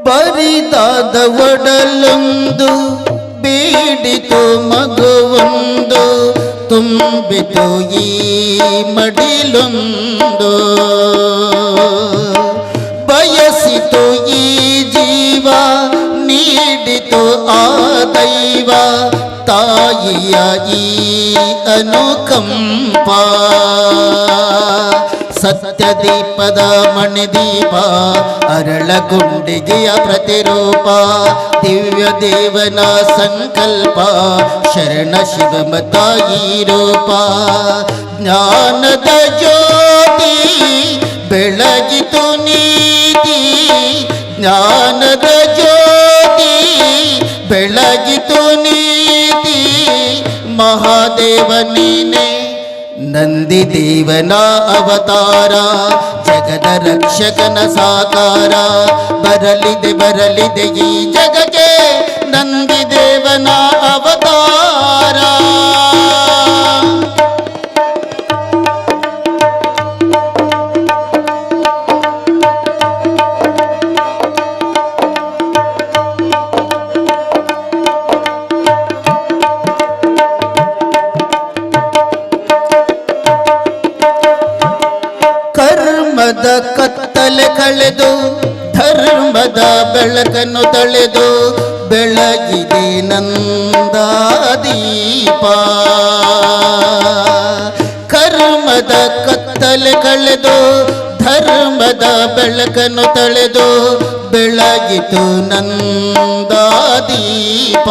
ಬರಿದಾದ ಒಡಲೊಂದು ಬೇಡಿತು ಮಗುವೊಂದು, ತುಂಬಿತು ಈ ಮಡಿಲೊಂದು, ಬಯಸಿತು ಈ ಜೀವ ನೀಡಿತು ಆ ದೈವ, ತಾಯಿಯ ಈ ಅನುಕಂಪ. ಸತ್ಯದೀಪದ ಮಣಿದೀಪ, ಅರಳಗುಂಡಿಗೆಯ ಪ್ರತಿರೂಪ, ದಿವ್ಯ ದೇವನ ಸಂಕಲ್ಪ, ಶರಣ ಶಿವಮ ತಾಯಿ ರೂಪ. ಜ್ಞಾನದ ಜ್ಯೋತಿ ಬೆಳಗಿತು ನೀತಿ, ಜ್ಞಾನದ ಜ್ಯೋತಿ ಬೆಳಗಿತು ನೀತಿ, ಮಹಾದೇವ ನೀನೆ ನಂದಿ ದೇವನ ಅವತಾರ, ಜಗದ ರಕ್ಷಕನ ಸಾಕಾರ. ಬರಲಿದೆ ಈ ಜಗಕ್ಕೆ ನಂದಿ ದೇವನ ಅವತಾರ. ಧರ್ಮದ ಕತ್ತಲೆ ಕಳೆದು ಧರ್ಮದ ಬೆಳಕನ್ನು ತಳೆದು ಬೆಳಗಿದೆ ನಂದ ದೀಪ. ಕರ್ಮದ ಕತ್ತಲೆ ಕಳೆದು ಧರ್ಮದ ಬೆಳಕನ್ನು ತಳೆದು ಬೆಳಗಿತು ನಂದ ದೀಪ.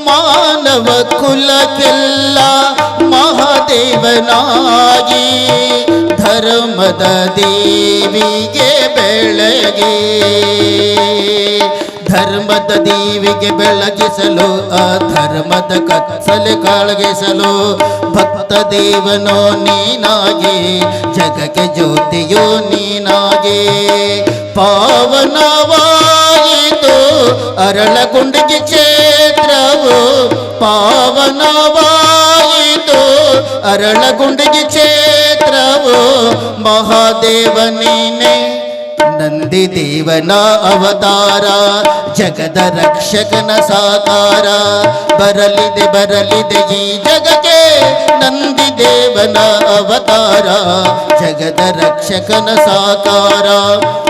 ಮಾನವ ಕುಲಕ್ಕೆಲ್ಲ ಮಹಾದೇವನಾಗಿ ಧರ್ಮದ ದೇವಿಗೆ ಬೆಳಗಿ ಧರ್ಮದ ದೇವಿಗೆ ಬೆಳಗಿಸಲು ಅಧರ್ಮದ ಕತ್ತಲೆ ಕಾಳಗಿಸಲು ಭಕ್ತ ದೇವನೋ ನೀನಾಗಿ ಜಗಕ್ಕೆ ಜ್ಯೋತಿಯೋ ನೀನಾಗಿ ಪಾವನವಾಯಿತು ಅರಳಗುಂಡಿಗೆ ಕ್ಷೇತ್ರವು ಪಾವನವಾಯಿತು ಅರಳಗುಂಡಿಗೆ ಕ್ಷೇತ್ರವು ಮಹಾದೇವ ನೀನೆ ನಂದಿ ದೇವನ ಅವತಾರ ಜಗದ ರಕ್ಷಕನ ಸಾಕಾರ ಬರಲಿದೆ ಬರಲಿದೆ ಈ ಜಗಕ್ಕೆ ನಂದಿ ದೇವನ ಅವತಾರ ಜಗದ ರಕ್ಷಕನ ಸಾಕಾರ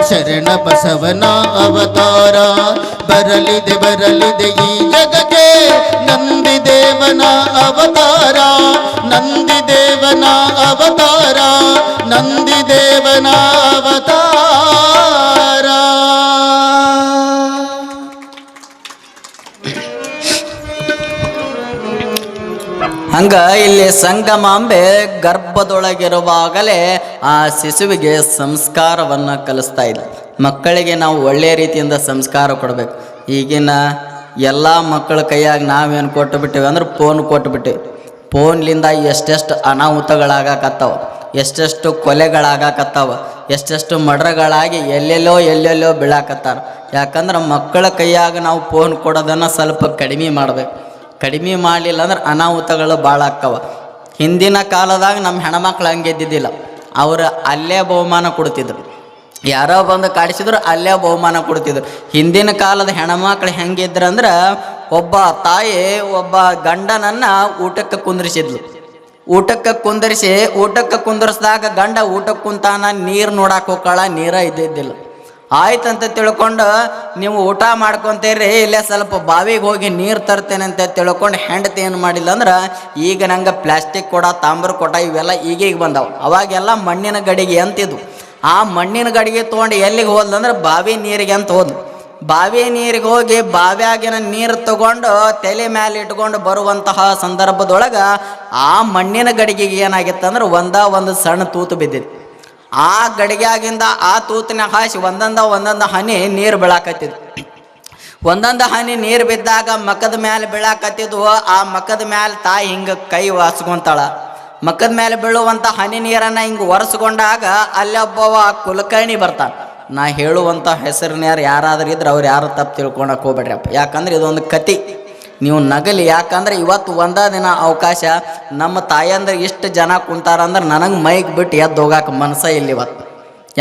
ಶರಣ ಬಸವನ ಅವತಾರ ಬರಲಿದೆ ಬರಲಿದೆ ಈ ಜಗಕ್ಕೆ ನಂದಿ ದೇವನ ಅವತಾರ ನಂದಿ ದೇವನ ಅವತಾರ ನಂದಿ ದೇವನ ಅವತಾರ. ಹಂಗ ಇಲ್ಲಿ ಸಂಗಮಾಂಬೆ ಗರ್ಭದೊಳಗಿರುವಾಗಲೇ ಆ ಶಿಶುವಿಗೆ ಸಂಸ್ಕಾರವನ್ನು ಕಲಿಸ್ತಾ ಇದ್ದ. ಮಕ್ಕಳಿಗೆ ನಾವು ಒಳ್ಳೆಯ ರೀತಿಯಿಂದ ಸಂಸ್ಕಾರ ಕೊಡಬೇಕು. ಈಗಿನ ಎಲ್ಲ ಮಕ್ಕಳ ಕೈಯಾಗ ನಾವೇನು ಕೊಟ್ಟು ಬಿಟ್ಟಿವಿ ಅಂದ್ರೆ ಫೋನ್ ಕೊಟ್ಟುಬಿಟ್ಟಿವಿ. ಫೋನ್ಲಿಂದ ಎಷ್ಟೆಷ್ಟು ಅನಾಹುತಗಳಾಗಕತ್ತಾವ, ಎಷ್ಟೆಷ್ಟು ಕೊಲೆಗಳಾಗಕತ್ತಾವ, ಎಷ್ಟೆಷ್ಟು ಮರ್ಡರ್ಗಳಾಗಿ ಎಲ್ಲೆಲ್ಲೋ ಬೀಳಾಕತ್ತಾರ. ಯಾಕಂದ್ರೆ ಮಕ್ಕಳ ಕೈಯಾಗ ನಾವು ಫೋನ್ ಕೊಡೋದನ್ನು ಸ್ವಲ್ಪ ಕಡಿಮೆ ಮಾಡಬೇಕು. ಕಡಿಮೆ ಮಾಡಲಿಲ್ಲ ಅಂದ್ರೆ ಅನಾಹುತಗಳು ಭಾಳ ಆಕ್ಕವ. ಹಿಂದಿನ ಕಾಲದಾಗ ನಮ್ಮ ಹೆಣ್ಮಕ್ಳು ಹಂಗೆ ಇದ್ದಿದ್ದಿಲ್ಲ. ಅವರು ಅಲ್ಲೇ ಬಹುಮಾನ ಕೊಡ್ತಿದ್ರು. ಯಾರೋ ಬಂದು ಕಾಡಿಸಿದ್ರು ಅಲ್ಲೇ ಬಹುಮಾನ ಕೊಡ್ತಿದ್ರು. ಹಿಂದಿನ ಕಾಲದ ಹೆಣ್ಮಕ್ಳು ಹೆಂಗಿದ್ರು ಅಂದ್ರೆ ಒಬ್ಬ ತಾಯಿ ಒಬ್ಬ ಗಂಡನನ್ನು ಊಟಕ್ಕೆ ಕುಂದ್ರಿಸಿದ್ಲು. ಊಟಕ್ಕೆ ಕುಂದರ್ಸಿದಾಗ ಗಂಡ ಊಟಕ್ಕೆ ಕುಂತಾನ, ನೀರು ನೋಡಕ್ಕೆ ಹೋಗ್ಕಳ, ನೀರ ಇದ್ದಿದ್ದಿಲ್ಲ. ಆಯ್ತಂತ ತಿಳ್ಕೊಂಡು ನೀವು ಊಟ ಮಾಡ್ಕೊತೀರಿ, ಇಲ್ಲೇ ಸ್ವಲ್ಪ ಬಾವಿಗೆ ಹೋಗಿ ನೀರು ತರ್ತೇನೆ ಅಂತ ತಿಳ್ಕೊಂಡು ಹೆಂಡತಿ ಏನು ಮಾಡಿಲ್ಲ ಅಂದ್ರೆ ಈಗ ನಂಗೆ ಪ್ಲಾಸ್ಟಿಕ್ ಕೊಡ, ತಾಮ್ರ ಕೊಡ ಇವೆಲ್ಲ ಈಗೀಗ ಬಂದಾವ. ಅವಾಗೆಲ್ಲ ಮಣ್ಣಿನ ಗಡಿಗೆ ಅಂತಿದ್ವು. ಆ ಮಣ್ಣಿನ ಗಡಿಗೆ ತೊಗೊಂಡು ಎಲ್ಲಿಗೆ ಹೋದ್ಲಂದ್ರೆ ಬಾವಿ ನೀರಿಗೆ ಅಂತ ಹೋದ್ಲು. ಬಾವಿ ನೀರಿಗೆ ಹೋಗಿ ಬಾವಿಯಾಗಿನ ನೀರು ತಗೊಂಡು ತಲೆ ಮೇಲೆ ಇಟ್ಕೊಂಡು ಬರುವಂತಹ ಸಂದರ್ಭದೊಳಗೆ ಆ ಮಣ್ಣಿನ ಗಡಿಗೆಗೆ ಏನಾಗಿತ್ತಂದ್ರೆ ಒಂದು ಸಣ್ಣ ತೂತು ಬಿದ್ದಿತ್ತು. ಆ ಗಡಿಗೆಯಾಗಿಂದ ಆ ತೂತಿನ ಹಾಸಿ ಒಂದೊಂದು ಹನಿ ನೀರು ಬೀಳಾಕತ್ತಿದ್ವು. ಒಂದೊಂದು ಹನಿ ನೀರು ಬಿದ್ದಾಗ ಮಕ್ಕದ ಮೇಲೆ ಬೀಳಾಕತ್ತಿದ್ವು. ಆ ಮಕ್ಕದ ಮೇಲೆ ತಾಯಿ ಹಿಂಗೆ ಕೈ ವಾಸ್ಕೊಂತಾಳ. ಮಕ್ಕದ ಮೇಲೆ ಬೀಳುವಂಥ ಹನಿ ನೀರನ್ನು ಹಿಂಗೆ ಒರೆಸ್ಕೊಂಡಾಗ ಅಲ್ಲೊಬ್ಬವ ಕುಲಕರ್ಣಿ ಬರ್ತಾನೆ. ನಾ ಹೇಳುವಂಥ ಹೆಸರಿನ ಯಾರಾದ್ರೂ ಇದ್ರೆ ಅವ್ರು ಯಾರು ತಪ್ಪು ತಿಳ್ಕೊಳಕ್ಕೆ ಹೋಗ್ಬೇಡ್ರಪ್ಪ. ಯಾಕಂದ್ರೆ ಇದೊಂದು ಕತೆ, ನೀವು ನಗಲಿ. ಯಾಕಂದ್ರೆ ಇವತ್ತು ಒಂದೇ ದಿನ ಅವಕಾಶ ನಮ್ಮ ತಾಯಂದ್ರೆ ಇಷ್ಟು ಜನ ಕುಂತಾರಂದ್ರೆ ನನಗೆ ಮೈಗೆ ಬಿಟ್ಟು ಎದ್ದು ಹೋಗಾಕ ಮನಸ್ಸ ಇಲ್ಲ ಇವತ್ತು.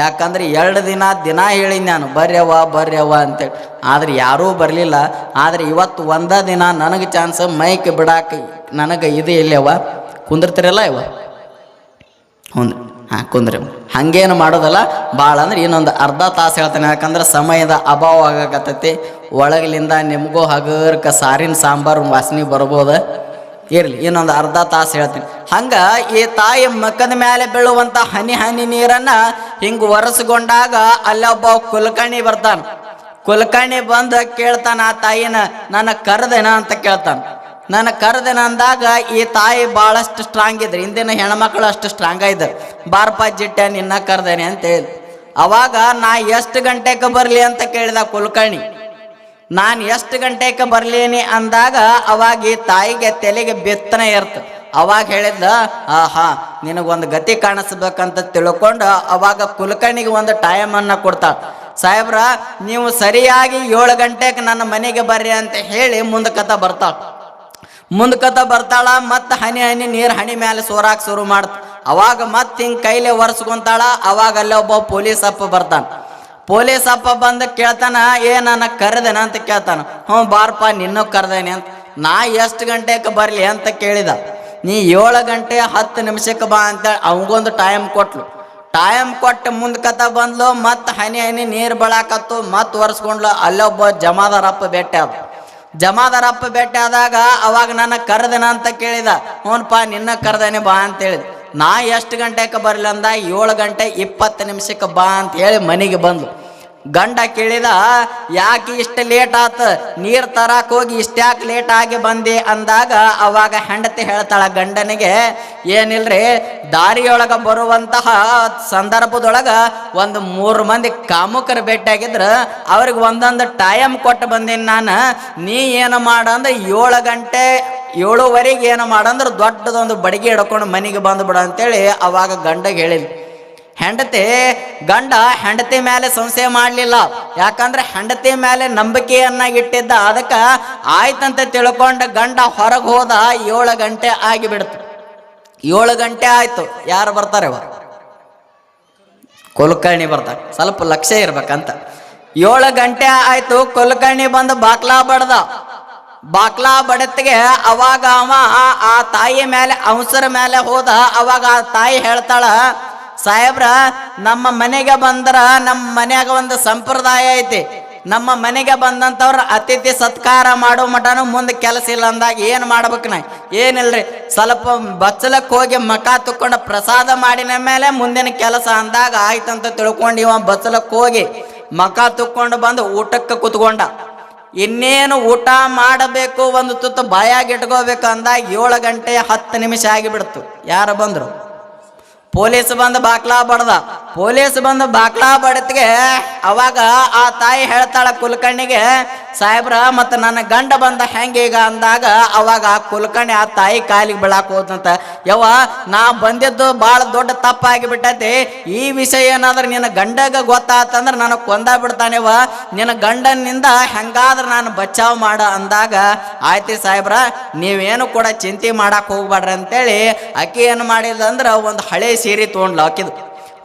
ಯಾಕಂದ್ರೆ 2 ದಿನ ಹೇಳಿದ್ ನಾನು ಬರ್ಯವ್ವ ಅಂತೇಳಿ, ಆದ್ರೆ ಯಾರೂ ಬರಲಿಲ್ಲ. ಆದರೆ ಇವತ್ತು ಒಂದೇ ದಿನ ನನಗೆ ಚಾನ್ಸ್ ಮೈಕ್ ಬಿಡಾಕ ನನಗೆ ಇದು ಇಲ್ಲವ. ಕುಂದಿರ್ತಿರಲ್ಲ ಇವ ಹೌದು, ಹಾಂ ಕುಂದ್ರಿ. ಹಾಗೇನು ಮಾಡೋದಲ್ಲ, ಭಾಳ ಅಂದ್ರೆ ಇನ್ನೊಂದು ಅರ್ಧ ತಾಸು ಹೇಳ್ತಾನೆ. ಯಾಕಂದ್ರೆ ಸಮಯದ ಅಭಾವ ಆಗಕತ್ತೈತಿ. ಒಳಗಲಿಂದ ನಿಮಗೂ ಹಗರ್ಕ ಸಾರಿನ ಸಾಂಬಾರು ವಾಸನೆ ಬರ್ಬೋದು. ಇರಲಿ, ಇನ್ನೊಂದು ಅರ್ಧ ತಾಸು ಹೇಳ್ತೀನಿ. ಹಂಗೆ ಈ ತಾಯಿ ಮಕ್ಕದ ಮೇಲೆ ಬೀಳುವಂಥ ಹನಿ ನೀರನ್ನು ಹಿಂಗೆ ಒರೆಸ್ಕೊಂಡಾಗ ಅಲ್ಲೊಬ್ಬ ಕುಲಕರ್ಣಿ ಬರ್ತಾನೆ. ಕುಲಕರ್ಣಿ ಬಂದು ಕೇಳ್ತಾನ ಆ ತಾಯಿನ, ನನ್ನ ಕರೆದೇನ ಅಂತ ಕೇಳ್ತಾನೆ. ನನ್ನ ಕರೆದೇನ ಅಂದಾಗ ಈ ತಾಯಿ ಭಾಳಷ್ಟು ಸ್ಟ್ರಾಂಗ್ ಇದ್ರು. ಹಿಂದಿನ ಹೆಣ್ಮಕ್ಳು ಅಷ್ಟು ಸ್ಟ್ರಾಂಗ್ ಇದ್ರು. ಬಾರಪ್ಪ ಜಿಟ್ಟೆ ನಿನ್ನ ಕರೆದೇನೆ ಅಂತ ಹೇಳಿ. ಅವಾಗ ನಾ ಎಷ್ಟು ಗಂಟೆಗೆ ಬರಲಿ ಅಂತ ಕೇಳಿದ ಕುಲಕರ್ಣಿ. ನಾನು ಎಷ್ಟು ಗಂಟೆಗೆ ಬರ್ಲೀನಿ ಅಂದಾಗ ಅವಾಗ ಈ ತಾಯಿಗೆ ತಲೆಗೆ ಬೆತ್ತನೆ ಇರ್ತ. ಅವಾಗ ಹೇಳಿದ್ಲ, ಆಹಾ ನಿನಗೊಂದು ಗತಿ ಕಾಣಿಸ್ಬೇಕಂತ ತಿಳ್ಕೊಂಡು ಅವಾಗ ಕುಲಕರ್ಣಿಗೆ ಒಂದು ಟೈಮನ್ನು ಕೊಡ್ತಾಳೆ. ಸಾಹೇಬ್ರ, ನೀವು ಸರಿಯಾಗಿ 7 ಗಂಟೆಗೆ ನನ್ನ ಮನೆಗೆ ಬರ್ರಿ ಅಂತ ಹೇಳಿ ಮುಂದಕತ್ತ ಬರ್ತಾಳ. ಮತ್ತು ಹನಿ ನೀರು ಹಣಿ ಮೇಲೆ ಸೋರಾಕ್ ಶುರು ಮಾಡ್ತ. ಅವಾಗ ಮತ್ತೆ ಹಿಂಗೆ ಕೈಲೇ ಒರೆಸ್ಕೊಂತಾಳ. ಅವಾಗ ಅಲ್ಲೇ ಒಬ್ಬ ಪೊಲೀಸ್ ಅಪ್ಪ ಬರ್ತಾನೆ. ಪೊಲೀಸ್ ಅಪ್ಪ ಬಂದು ಕೇಳ್ತಾನ, ನನ್ನ ಕರೆದೇನ ಅಂತ ಕೇಳ್ತಾನ. ಹ್ಞೂ ಬಾರಪ್ಪ ನಿನ್ನೂ ಕರೆದೇನೆ ಅಂತ. ನಾ ಎಷ್ಟು ಗಂಟೆಗೆ ಬರಲಿ ಅಂತ ಕೇಳಿದ. ನೀ 7 ಗಂಟೆ 10 ನಿಮಿಷಕ್ಕೆ ಬಾ ಅಂತೇಳಿ ಅವಂಗೊಂದು ಟೈಮ್ ಕೊಟ್ಲು. ಟೈಮ್ ಕೊಟ್ಟು ಮುಂದ್ಕತ ಬಂದ್ಲು, ಮತ್ತು ಹನಿ ಹನಿ ನೀರು ಬೆಳಕತ್ತು, ಮತ್ತು ಒರೆಸ್ಕೊಂಡ್ಲು. ಅಲ್ಲೊಬ್ಬ ಜಮಾದಾರಪ್ಪ ಭೇಟಿ ಆದ. ಜಮಾದಾರಪ್ಪ ಭೇಟಿ ಆದಾಗ ಅವಾಗ ನನ್ನ ಕರೆದನ ಅಂತ ಕೇಳಿದ. ಹ್ಞೂನಪ್ಪ ನಿನ್ನ ಕರೆದನೆ ಬಾ ಅಂತೇಳಿದ. ನಾ ಎಷ್ಟು ಗಂಟೆಗೆ ಬರಲಿ ಅಂದ. 7 ಗಂಟೆ 20 ನಿಮಿಷಕ್ಕೆ ಬಾ ಅಂತ ಹೇಳಿ ಮನೆಗೆ ಬಂದ್ಲು. ಗಂಡ ಕೇಳಿದ, ಯಾಕೆ ಇಷ್ಟು ಲೇಟ್ ಆತ, ನೀರು ತರಕ್ಕೆ ಹೋಗಿ ಇಷ್ಟ್ಯಾಕೆ ಲೇಟ್ ಆಗಿ ಬಂದೆ ಅಂದಾಗ ಅವಾಗ ಹೆಂಡತಿ ಹೇಳ್ತಾಳ ಗಂಡನಿಗೆ, ಏನಿಲ್ರಿ ದಾರಿಯೊಳಗೆ ಬರುವಂತಹ ಸಂದರ್ಭದೊಳಗೆ ಒಂದು 3 ಮಂದಿ ಕಾಮುಕರು ಭೇಟಿಯಾಗಿದ್ರು, ಅವ್ರಿಗೆ ಒಂದೊಂದು ಟೈಮ್ ಕೊಟ್ಟು ಬಂದೀನಿ ನಾನು. ನೀ ಏನು ಮಾಡಂದ್ರೆ 7 ಗಂಟೆ 7:15 ಏನು ಮಾಡಂದ್ರೆ ದೊಡ್ಡದೊಂದು ಬಡಿಗೆ ಹಿಡ್ಕೊಂಡು ಮನೆಗೆ ಬಂದುಬಿಡು ಅಂತೇಳಿ ಅವಾಗ ಗಂಡಗೆ ಹೇಳಿದ್ಲು. ಗಂಡ ಹೆಂಡತಿ ಮೇಲೆ ಸಂಶಯ ಮಾಡಲಿಲ್ಲ. ಯಾಕಂದ್ರೆ ಹೆಂಡತಿ ಮೇಲೆ ನಂಬಿಕೆಯನ್ನ ಇಟ್ಟಿದ್ದ. ಅದಕ್ಕೆ ಆಯ್ತಂತ ತಿಳ್ಕೊಂಡ ಗಂಡ ಹೊರಗೆ ಹೋದ. 7 ಗಂಟೆ ಆಗಿಬಿಡ್ತು. 7 ಗಂಟೆ ಆಯ್ತು. ಯಾರು ಬರ್ತಾರೆ? ಕುಲಕರ್ಣಿ ಬರ್ತಾರೆ. ಸ್ವಲ್ಪ ಲಕ್ಷ್ಯ ಇರ್ಬೇಕಂತ. 7 ಗಂಟೆ ಆಯ್ತು. ಕುಲಕರ್ಣಿ ಬಂದು ಬಾಕ್ಲಾ ಬಡ್ದ. ಬಾಕ್ಲಾ ಬಡತ್ತಿಗೆ ಅವಾಗ ಅವ ಆ ತಾಯಿ ಮೇಲೆ ಅವಸರ ಮೇಲೆ ಹೋದ. ಅವಾಗ ಆ ತಾಯಿ ಹೇಳ್ತಾಳ, ಸಾಹೇಬ್ರ ನಮ್ಮ ಮನೆಗೆ ಬಂದ್ರ ನಮ್ಮ ಮನ್ಯಾಗ ಒಂದು ಸಂಪ್ರದಾಯ ಐತಿ. ನಮ್ಮ ಮನೆಗೆ ಬಂದಂಥವ್ರ ಅತಿಥಿ ಸತ್ಕಾರ ಮಾಡೋ ಮಟನು ಮುಂದೆ ಕೆಲಸ ಇಲ್ಲ ಅಂದಾಗ ಏನು ಮಾಡ್ಬೇಕು ನಾ? ಏನಿಲ್ರಿ, ಸ್ವಲ್ಪ ಬಚ್ಚಲಕ್ಕೆ ಹೋಗಿ ಮಕ ತುಕ್ಕೊಂಡು ಪ್ರಸಾದ ಮಾಡಿನ ಮೇಲೆ ಮುಂದಿನ ಕೆಲಸ ಅಂದಾಗ ಆಯ್ತಂತ ತಿಳ್ಕೊಂಡು ಇವ ಬಚ್ಚಲಕ್ಕೆ ಹೋಗಿ ಮಕ ತುಕ್ಕೊಂಡು ಬಂದು ಊಟಕ್ಕೆ ಕುತ್ಕೊಂಡ. ಇನ್ನೇನು ಊಟ ಮಾಡಬೇಕು, ಒಂದು ತುತ್ತು ಬಾಯಾಗಿ ಇಟ್ಕೋಬೇಕು ಅಂದಾಗ 7 ಗಂಟೆ 10 ನಿಮಿಷ ಆಗಿಬಿಡ್ತು. ಯಾರು ಬಂದರು? ಪೊಲೀಸ್ ಬಂದು ಬಾಕ್ಲಾ ಬಡ್ದ. ಪೊಲೀಸ್ ಬಂದು ಬಾಕ್ಲಾ ಬಡತ್ಗೆ ಅವಾಗ ಆ ತಾಯಿ ಹೇಳ್ತಾಳ ಕುಲಕರ್ಣಿಗೆ, ಸಾಹೇಬ್ರ ಮತ್ತು ನನ್ನ ಗಂಡ ಬಂದ ಹೆಂಗೀಗ ಅಂದಾಗ ಅವಾಗ ಆ ಕುಲಕರ್ಣಿ ಆ ತಾಯಿ ಕಾಲಿಗೆ ಬೀಳಾಕ ಹೋದಂತ. ಯವ್ವ, ನಾ ಬಂದಿದ್ದು ಭಾಳ ದೊಡ್ಡ ತಪ್ಪಾಗಿಬಿಟ್ಟೈತಿ. ಈ ವಿಷಯ ಏನಾದ್ರೆ ನಿನ್ನ ಗಂಡಗ ಗೊತ್ತಾತಂದ್ರೆ ನನಗೆ ಕೊಂದ ಬಿಡ್ತಾನೆವ. ನಿನ್ನ ಗಂಡನಿಂದ ಹೆಂಗಾದ್ರೆ ನಾನು ಬಚಾವ್ ಮಾಡ ಅಂದಾಗ, ಆಯ್ತು ಸಾಹೇಬ್ರ ನೀವೇನು ಕೂಡ ಚಿಂತೆ ಮಾಡಕ್ಕೆ ಹೋಗ್ಬೇಡ್ರಿ ಅಂತೇಳಿ ಆಕೆ ಏನು ಮಾಡಿಲ್ಲ ಅಂದ್ರೆ ಒಂದು ಹಳೆ ಸೀರೆ ತೊಗೊಂಡ್ಲು. ಆಕಿದು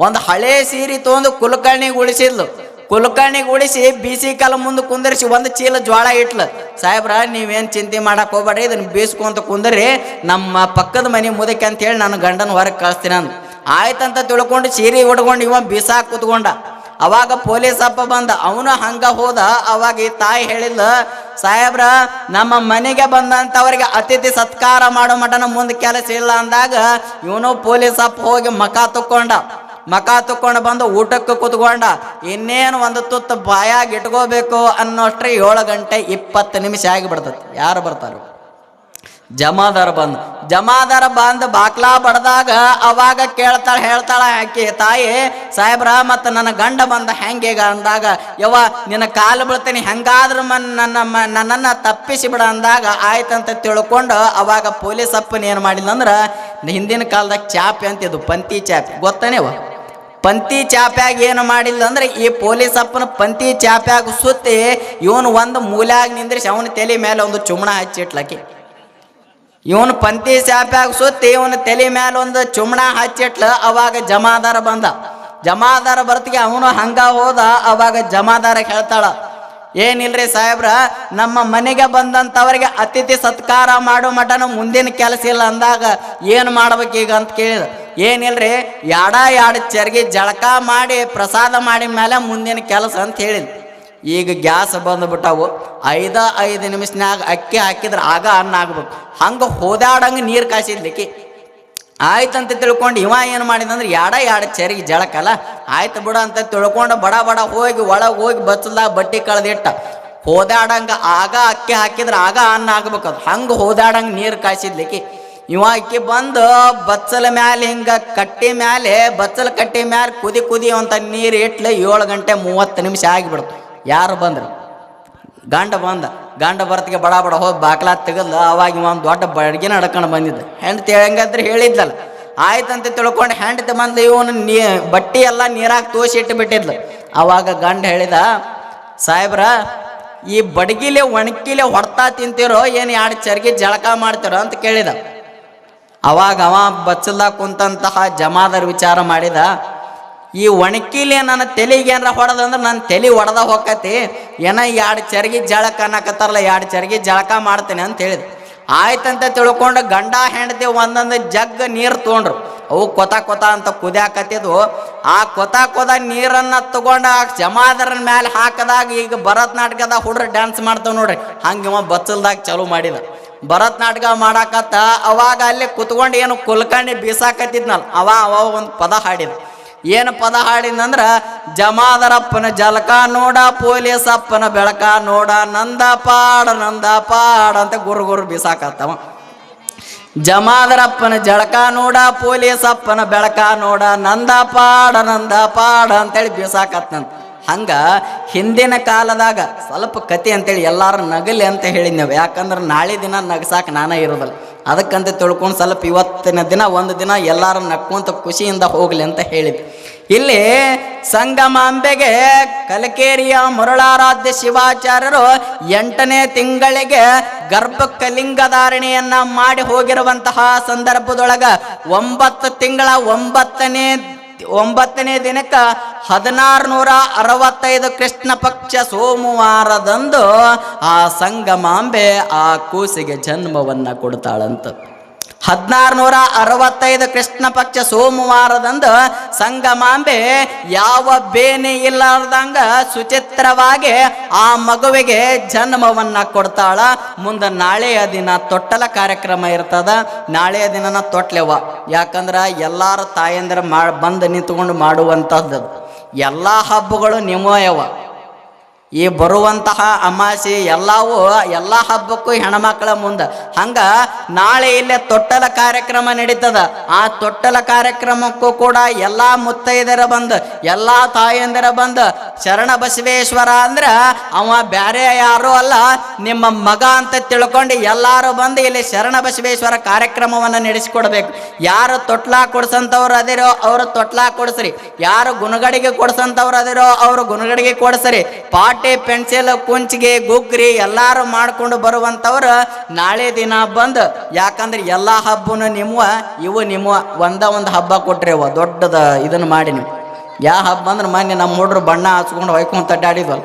ಒಂದು ಹಳೆ ಸೀರೆ ತೊಗೊಂಡು ಕುಲಕರ್ಣಿಗೆ ಉಳಿಸಿದ್ಲು. ಕುಲಕರ್ಣಿಗೆ ಉಳಿಸಿ ಬೀಸಿ ಕಾಲ ಮುಂದೆ ಕುಂದರಿಸಿ ಒಂದು ಚೀಲ ಜ್ವಾಳ ಇಟ್ಲು. ಸಾಹೇಬ್ರ ನೀವೇನು ಚಿಂತೆ ಮಾಡಕ್ಕೆ ಹೋಗ್ಬೇಡ್ರಿ, ಇದನ್ನು ಬೀಸ್ಕೊಂತ ಕುಂದ್ರಿ, ನಮ್ಮ ಪಕ್ಕದ ಮನೆ ಮುದಕ್ಕೆ ಅಂತೇಳಿ ನಾನು ಗಂಡನ ಹೊರಗೆ ಕಳಿಸ್ತೀನಿ ಅಂದ್. ಆಯ್ತಂತ ತಿಳ್ಕೊಂಡು ಸೀರೆ ಉಡ್ಕೊಂಡು ಇವ ಬೀಸಾಕ್ ಕೂತ್ಕೊಂಡ. ಅವಾಗ ಪೊಲೀಸ್ ಅಪ್ಪ ಬಂದ. ಅವನು ಹಂಗ ಹೋದ. ಅವಾಗ ಈ ತಾಯಿ ಹೇಳಿದ್ಲ, ಸಾಹೇಬ್ರ ನಮ್ಮ ಮನೆಗೆ ಬಂದಂಥವ್ರಿಗೆ ಅತಿಥಿ ಸತ್ಕಾರ ಮಾಡೋ ಮಟನ ಮುಂದೆ ಕೆಲಸ ಇಲ್ಲ ಅಂದಾಗ ಇವನು ಪೊಲೀಸ್ ಅಪ್ಪ ಹೋಗಿ ಮಕ ತುಕ್ಕೊಂಡು ಬಂದು ಊಟಕ್ಕೆ ಕೂತ್ಕೊಂಡ. ಇನ್ನೇನು ಒಂದು ತುತ್ತು ಬಾಯಾಗಿ ಇಟ್ಕೋಬೇಕು ಅನ್ನೋಷ್ಟ್ರೆ 7 ಗಂಟೆ 20 ನಿಮಿಷ ಆಗಿಬಿಡ್ತದೆ. ಯಾರು ಬರ್ತಾರೆ? ಜಮಾದಾರ ಬಂದು ಬಾಕ್ಲಾ ಬಡ್ದಾಗ ಅವಾಗ ಹೇಳ್ತಾಳ ಆಕೆ ತಾಯಿ, ಸಾಹೇಬ್ರ ಮತ್ತು ನನ್ನ ಗಂಡ ಬಂದ ಹೆಂಗೀಗ ಅಂದಾಗ, ಯವ್ವ ನಿನ್ನ ಕಾಲು ಬೀಳ್ತೀನಿ, ಹೆಂಗಾದ್ರೂ ನನ್ನನ್ನು ತಪ್ಪಿಸಿ ಬಿಡ ಅಂದಾಗ ಆಯ್ತಂತ ತಿಳ್ಕೊಂಡು ಅವಾಗ ಪೊಲೀಸ್ ಅಪ್ಪನ ಏನು ಮಾಡಿಲ್ಲ ಅಂದ್ರೆ ಹಿಂದಿನ ಕಾಲದಾಗ ಚಾಪೆ ಅಂತಿದ್ದು, ಪಂತಿ ಚಾಪೆ ಗೊತ್ತಾನೇವ? ಪಂತಿ ಚಾಪ್ಯಾಗ ಏನು ಮಾಡಿಲ್ಲ ಅಂದ್ರೆ ಈ ಪೊಲೀಸ್ ಅಪ್ಪನ ಪಂತಿ ಚಾಪ್ಯಾಗ ಸುತ್ತಿ ಇವನು ಒಂದು ಮೂಲ್ಯಾಗ ನಿಂದ್ರಿಸಿ ಅವನ ತಲೆ ಮೇಲೆ ಒಂದು ಚುಮ್ಣ ಹಚ್ಚಿಟ್ಲಕ್ಕೆ. ಇವನು ಪಂತಿ ಚಾಪ್ಯಾಗ ಸುತ್ತಿ ಇವನ ತಲೆ ಮೇಲೆ ಒಂದು ಚುಮ್ಣ ಹಚ್ಚಿಟ್ಲ. ಅವಾಗ ಜಮಾದಾರ ಬರ್ತಿಗೆ ಅವನು ಹಂಗ ಹೋದ. ಅವಾಗ ಜಮಾದಾರ ಹೇಳ್ತಾಳ, ಏನಿಲ್ರಿ ಸಾಹೇಬ್ರ ನಮ್ಮ ಮನೆಗೆ ಬಂದಂಥವ್ರಿಗೆ ಅತಿಥಿ ಸತ್ಕಾರ ಮಾಡೋ ಮಟನ ಮುಂದಿನ ಕೆಲಸ ಇಲ್ಲ ಅಂದಾಗ ಏನು ಮಾಡ್ಬೇಕೀಗ ಅಂತ ಕೇಳಿದ. ಏನಿಲ್ರಿ, 2 ಚರ್ಗಿ ಜಳಕ ಮಾಡಿ ಪ್ರಸಾದ ಮಾಡಿ ಮೇಲೆ ಮುಂದಿನ ಕೆಲಸ ಅಂತ ಹೇಳಿದ್. ಈಗ ಗ್ಯಾಸ್ ಬಂದುಬಿಟ್ಟವು. 5 ನಿಮಿಷನ್ಯಾಗ ಅಕ್ಕಿ ಹಾಕಿದ್ರೆ ಆಗ ಅನ್ನ ಆಗ್ಬೇಕು. ಹಂಗೆ ಹೋದಾಡಂಗೆ ನೀರು ಕಾಸಿದ್ಲಿಕ್ಕೆ. ಆಯ್ತಂತ ತಿಳ್ಕೊಂಡು ಇವ ಏನು ಮಾಡಿದಂದ್ರೆ 2 ಚರಿಗೆ ಜಳಕಲ್ಲ, ಆಯ್ತು ಬಿಡ ಅಂತ ತಿಳ್ಕೊಂಡು ಬಡ ಹೋಗಿ ಒಳಗೆ ಹೋಗಿ ಬಚ್ಚಲ್ದಾಗ ಬಟ್ಟೆ ಕಳೆದಿಟ್ಟ. ಹೋದಾಡಂಗೆ ಆಗ ಅಕ್ಕಿ ಹಾಕಿದ್ರೆ ಆಗ ಅನ್ನ ಆಗ್ಬೇಕದು. ಹಂಗೆ ಹೋದಾಡಂಗೆ ನೀರು ಕಾಯಿಸಿದ್ಲಿಕ್ಕೆ ಇವ ಅಕ್ಕಿ ಬಂದು ಬಚ್ಚಲ ಮ್ಯಾಲೆ ಹಿಂಗೆ ಬಚ್ಚಲ ಕಟ್ಟಿ ಮ್ಯಾಲೆ ಕುದಿ ಅಂತ ನೀರು ಇಟ್ಲೆ 7 ಗಂಟೆ 30 ನಿಮಿಷ ಆಗಿಬಿಡ್ತು. ಯಾರು ಬಂದ್ರು? ಗಂಡ ಬರ್ತಿಗೆ ಬಡ ಹೋಗಿ ಬಾಕ್ಲಾ ತೆಗದ್ಲ. ಅವಾಗ ಒಂದು ದೊಡ್ಡ ಬಡ್ಗಿನ ನಡ್ಕೊಂಡು ಬಂದಿದ್ದ. ಹೆಂಡತಿ ಹೆಂಗಾದ್ರೆ ಹೇಳಿದ್ಲಲ್ಲ, ಆಯ್ತಂತ ತಿಳ್ಕೊಂಡು ಹೆಂಡತಿ ಬಂದು ಇವನು ಬಟ್ಟೆ ಎಲ್ಲ ನೀರಾಗ ತೋಸಿ ಇಟ್ಟು ಬಿಟ್ಟಿದ್ಲು. ಅವಾಗ ಗಂಡ ಹೇಳಿದ, ಸಾಹೇಬ್ರ ಈ ಬಡ್ಗಿಲೆ ಒಣಕಿಲೆ ಹೊಡ್ತಾ ತಿಂತೀರೋ ಏನು 2 ಚರ್ಗಿ ಜಳಕ ಮಾಡ್ತಿರೋ ಅಂತ ಕೇಳಿದ. ಅವಾಗ ಅವ ಬಚ್ಚಲ್ದಾಗ ಕುಂತಹ ಜಮಾದಾರ ವಿಚಾರ ಮಾಡಿದ, ಈ ಒಣಕಿಲೆ ನನ್ನ ತಲೆಗೆ ಏನಾರ ಹೊಡೆದಂದ್ರೆ ನನ್ನ ತಲೆ ಹೊಡೆದ ಹೋಗತಿ, ಏನೋ 2 ಚರ್ಗಿ ಜಳಕ ಅನ್ನಕತ್ತಾರಲ್ಲ 2 ಚರ್ಗಿ ಜಳಕ ಮಾಡ್ತೇನೆ ಅಂತ ಹೇಳಿದ. ಆಯ್ತಂತ ತಿಳ್ಕೊಂಡು ಗಂಡ ಹೆಂಡತಿ ಒಂದೊಂದು ಜಗ್ ನೀರು ತೊಗೊಂಡ್ರು. ಅವು ಕೊತ ಅಂತ ಕುದ್ಯಾಕತ್ತಿದ್ವು. ಆ ಕೊದ ನೀರನ್ನು ತಗೊಂಡು ಆ ಜಮಾದರನ ಮೇಲೆ ಹಾಕದಾಗ ಈಗ ಭರತನಾಟ್ಯದಾಗ ಹುಡ್ರು ಡ್ಯಾನ್ಸ್ ಮಾಡ್ತಾವ ನೋಡ್ರಿ, ಹಂಗೆ ಇವ ಬಚ್ಚಲ್ದಾಗ ಚಾಲು ಮಾಡಿದ. ಭರತನಾಟ್ಯ ಮಾಡಾಕತ್ತ ಅವಾಗ ಅಲ್ಲಿ ಕುತ್ಕೊಂಡು ಏನು ಕುಲ್ಕಂಡಿ ಬೀಸಾಕತ್ತಿದ್ನಲ್ಲ, ಅವ ಒಂದು ಪದ ಹಾಡಿದ. ಏನು ಪದ ಹಾಡಿದಂದ್ರ, ಜಮಾದರಪ್ಪನ ಜಲಕ ನೋಡ ಪೊಲೀಸಪ್ಪನ ಬೆಳಕ ನೋಡ ನಂದ ಪಾಡ ಅಂತ ಗುರು ಬೀಸಾಕತ್ತವ. ಜಮಾದರಪ್ಪನ ಜಳಕ ನೋಡ ಪೊಲೀಸಪ್ಪನ ಬೆಳಕ ನೋಡ ನಂದ ಪಾಡ ಅಂತೇಳಿ ಬೀಸಾಕತ್ತಂತ. ಹಂಗ ಹಿಂದಿನ ಕಾಲದಾಗ ಸ್ವಲ್ಪ ಕತೆ ಅಂತೇಳಿ ಎಲ್ಲಾರು ನಗಲಿ ಅಂತ ಹೇಳಿದ್ನೇವು. ಯಾಕಂದ್ರೆ ನಾಳೆ ದಿನ ನಗಸಾಕ ನಾನೇ ಇರೋದಲ್ಲ, ಅದಕ್ಕಂತ ತಿಳ್ಕೊಂಡು ಸ್ವಲ್ಪ ಇವತ್ತಿನ ದಿನ ಒಂದು ದಿನ ಎಲ್ಲಾರು ನಕ್ಕೊಂತ ಖುಷಿಯಿಂದ ಹೋಗ್ಲಿ ಅಂತ ಹೇಳಿದ್ವಿ. ಇಲ್ಲಿ ಸಂಗಮಾಂಬೆಗೆ ಕಲಕೇರಿಯ ಮರುಳಾರಾಧ್ಯ ಶಿವಾಚಾರ್ಯರು 8ನೇ ತಿಂಗಳಿಗೆ ಗರ್ಭ ಕಲಿಂಗಧಾರಣೆಯನ್ನ ಮಾಡಿ ಹೋಗಿರುವಂತಹ ಸಂದರ್ಭದೊಳಗ 9 ತಿಂಗಳ 9ನೇ ದಿನಕ್ಕ 1665 ಕೃಷ್ಣ ಪಕ್ಷ ಸೋಮವಾರದಂದು ಆ ಸಂಗಮಾಂಬೆ ಆ ಕೂಸಿಗೆ ಜನ್ಮವನ್ನ ಕೊಡ್ತಾಳಂತ. 1665 ಕೃಷ್ಣ ಪಕ್ಷ ಸೋಮವಾರದಂದು ಸಂಗಮಾಂಬೆ ಯಾವ ಬೇನೆ ಇಲ್ಲಾರ್ದಂಗ ಸುಚಿತ್ರವಾಗಿ ಆ ಮಗುವಿಗೆ ಜನ್ಮವನ್ನ ಕೊಡ್ತಾಳ. ಮುಂದೆ ನಾಳೆಯ ದಿನ ತೊಟ್ಟಲ ಕಾರ್ಯಕ್ರಮ ಇರ್ತದ. ನಾಳೆಯ ದಿನನ ತೊಟ್ಲೆವ, ಯಾಕಂದ್ರೆ ಎಲ್ಲಾರು ತಾಯಂದ್ರ ಬಂದು ನಿಂತ್ಕೊಂಡು ಮಾಡುವಂಥದ್ದು. ಎಲ್ಲ ಹಬ್ಬಗಳು ನಿಮಯವ. ಈ ಬರುವಂತಹ ಅಮಾಸೆ ಎಲ್ಲ ಹಬ್ಬಕ್ಕೂ ಹೆಣ್ಮಕ್ಳ ಮುಂದೆ. ಹಂಗ ನಾಳೆ ಇಲ್ಲೇ ತೊಟ್ಟಲ ಕಾರ್ಯಕ್ರಮ ನಡೀತದ. ಆ ತೊಟ್ಟಲ ಕಾರ್ಯಕ್ರಮಕ್ಕೂ ಕೂಡ ಎಲ್ಲ ಮುತ್ತೈದರ ಬಂದು, ಎಲ್ಲ ತಾಯಂದಿರ ಬಂದು, ಶರಣ ಬಸವೇಶ್ವರ ಅಂದ್ರೆ ಅವ ಬ್ಯಾರೆ ಯಾರು ಅಲ್ಲ, ನಿಮ್ಮ ಮಗ ಅಂತ ತಿಳ್ಕೊಂಡು ಎಲ್ಲಾರು ಬಂದು ಇಲ್ಲಿ ಶರಣ ಬಸವೇಶ್ವರ ಕಾರ್ಯಕ್ರಮವನ್ನು ನಡೆಸಿಕೊಡ್ಬೇಕು. ಯಾರು ತೊಟ್ಲಾ ಕೊಡ್ಸಂತವ್ರು ಅದಿರೋ ಅವರು ತೊಟ್ಲಾ ಕೊಡಿಸ್ರಿ, ಯಾರು ಗುಣಗಡಿಗೆ ಕೊಡ್ಸಂತವ್ರು ಅದಿರೋ ಅವರು ಗುಣಗಡಿಗೆ ಕೊಡಿಸ್ರಿ. ಪಾಟೆ ಪೆನ್ಸಿಲ್ ಕುಂಚಿಗೆ ಗುಗ್ರಿ ಎಲ್ಲಾರು ಮಾಡ್ಕೊಂಡು ಬರುವಂತವ್ರು ನಾಳೆ ದಿನ ಬಂದು, ಯಾಕಂದ್ರೆ ಎಲ್ಲಾ ಹಬ್ಬನು ಇವು ಒಂದು ಹಬ್ಬ ಕೊಟ್ರಿ ಅವ ದೊಡ್ಡದ ಇದನ್ನ ಮಾಡಿ ನೀವು. ಯಾವ ಹಬ್ಬ ಅಂದ್ರೆ ಮೊನ್ನೆ ನಮ್ಮ ಹುಡ್ರು ಬಣ್ಣ ಹಚ್ಕೊಂಡು ಹೊಯ್ಕೊಂತ ಅಡ್ಡಾಡಿದ್ವಲ್ಲ,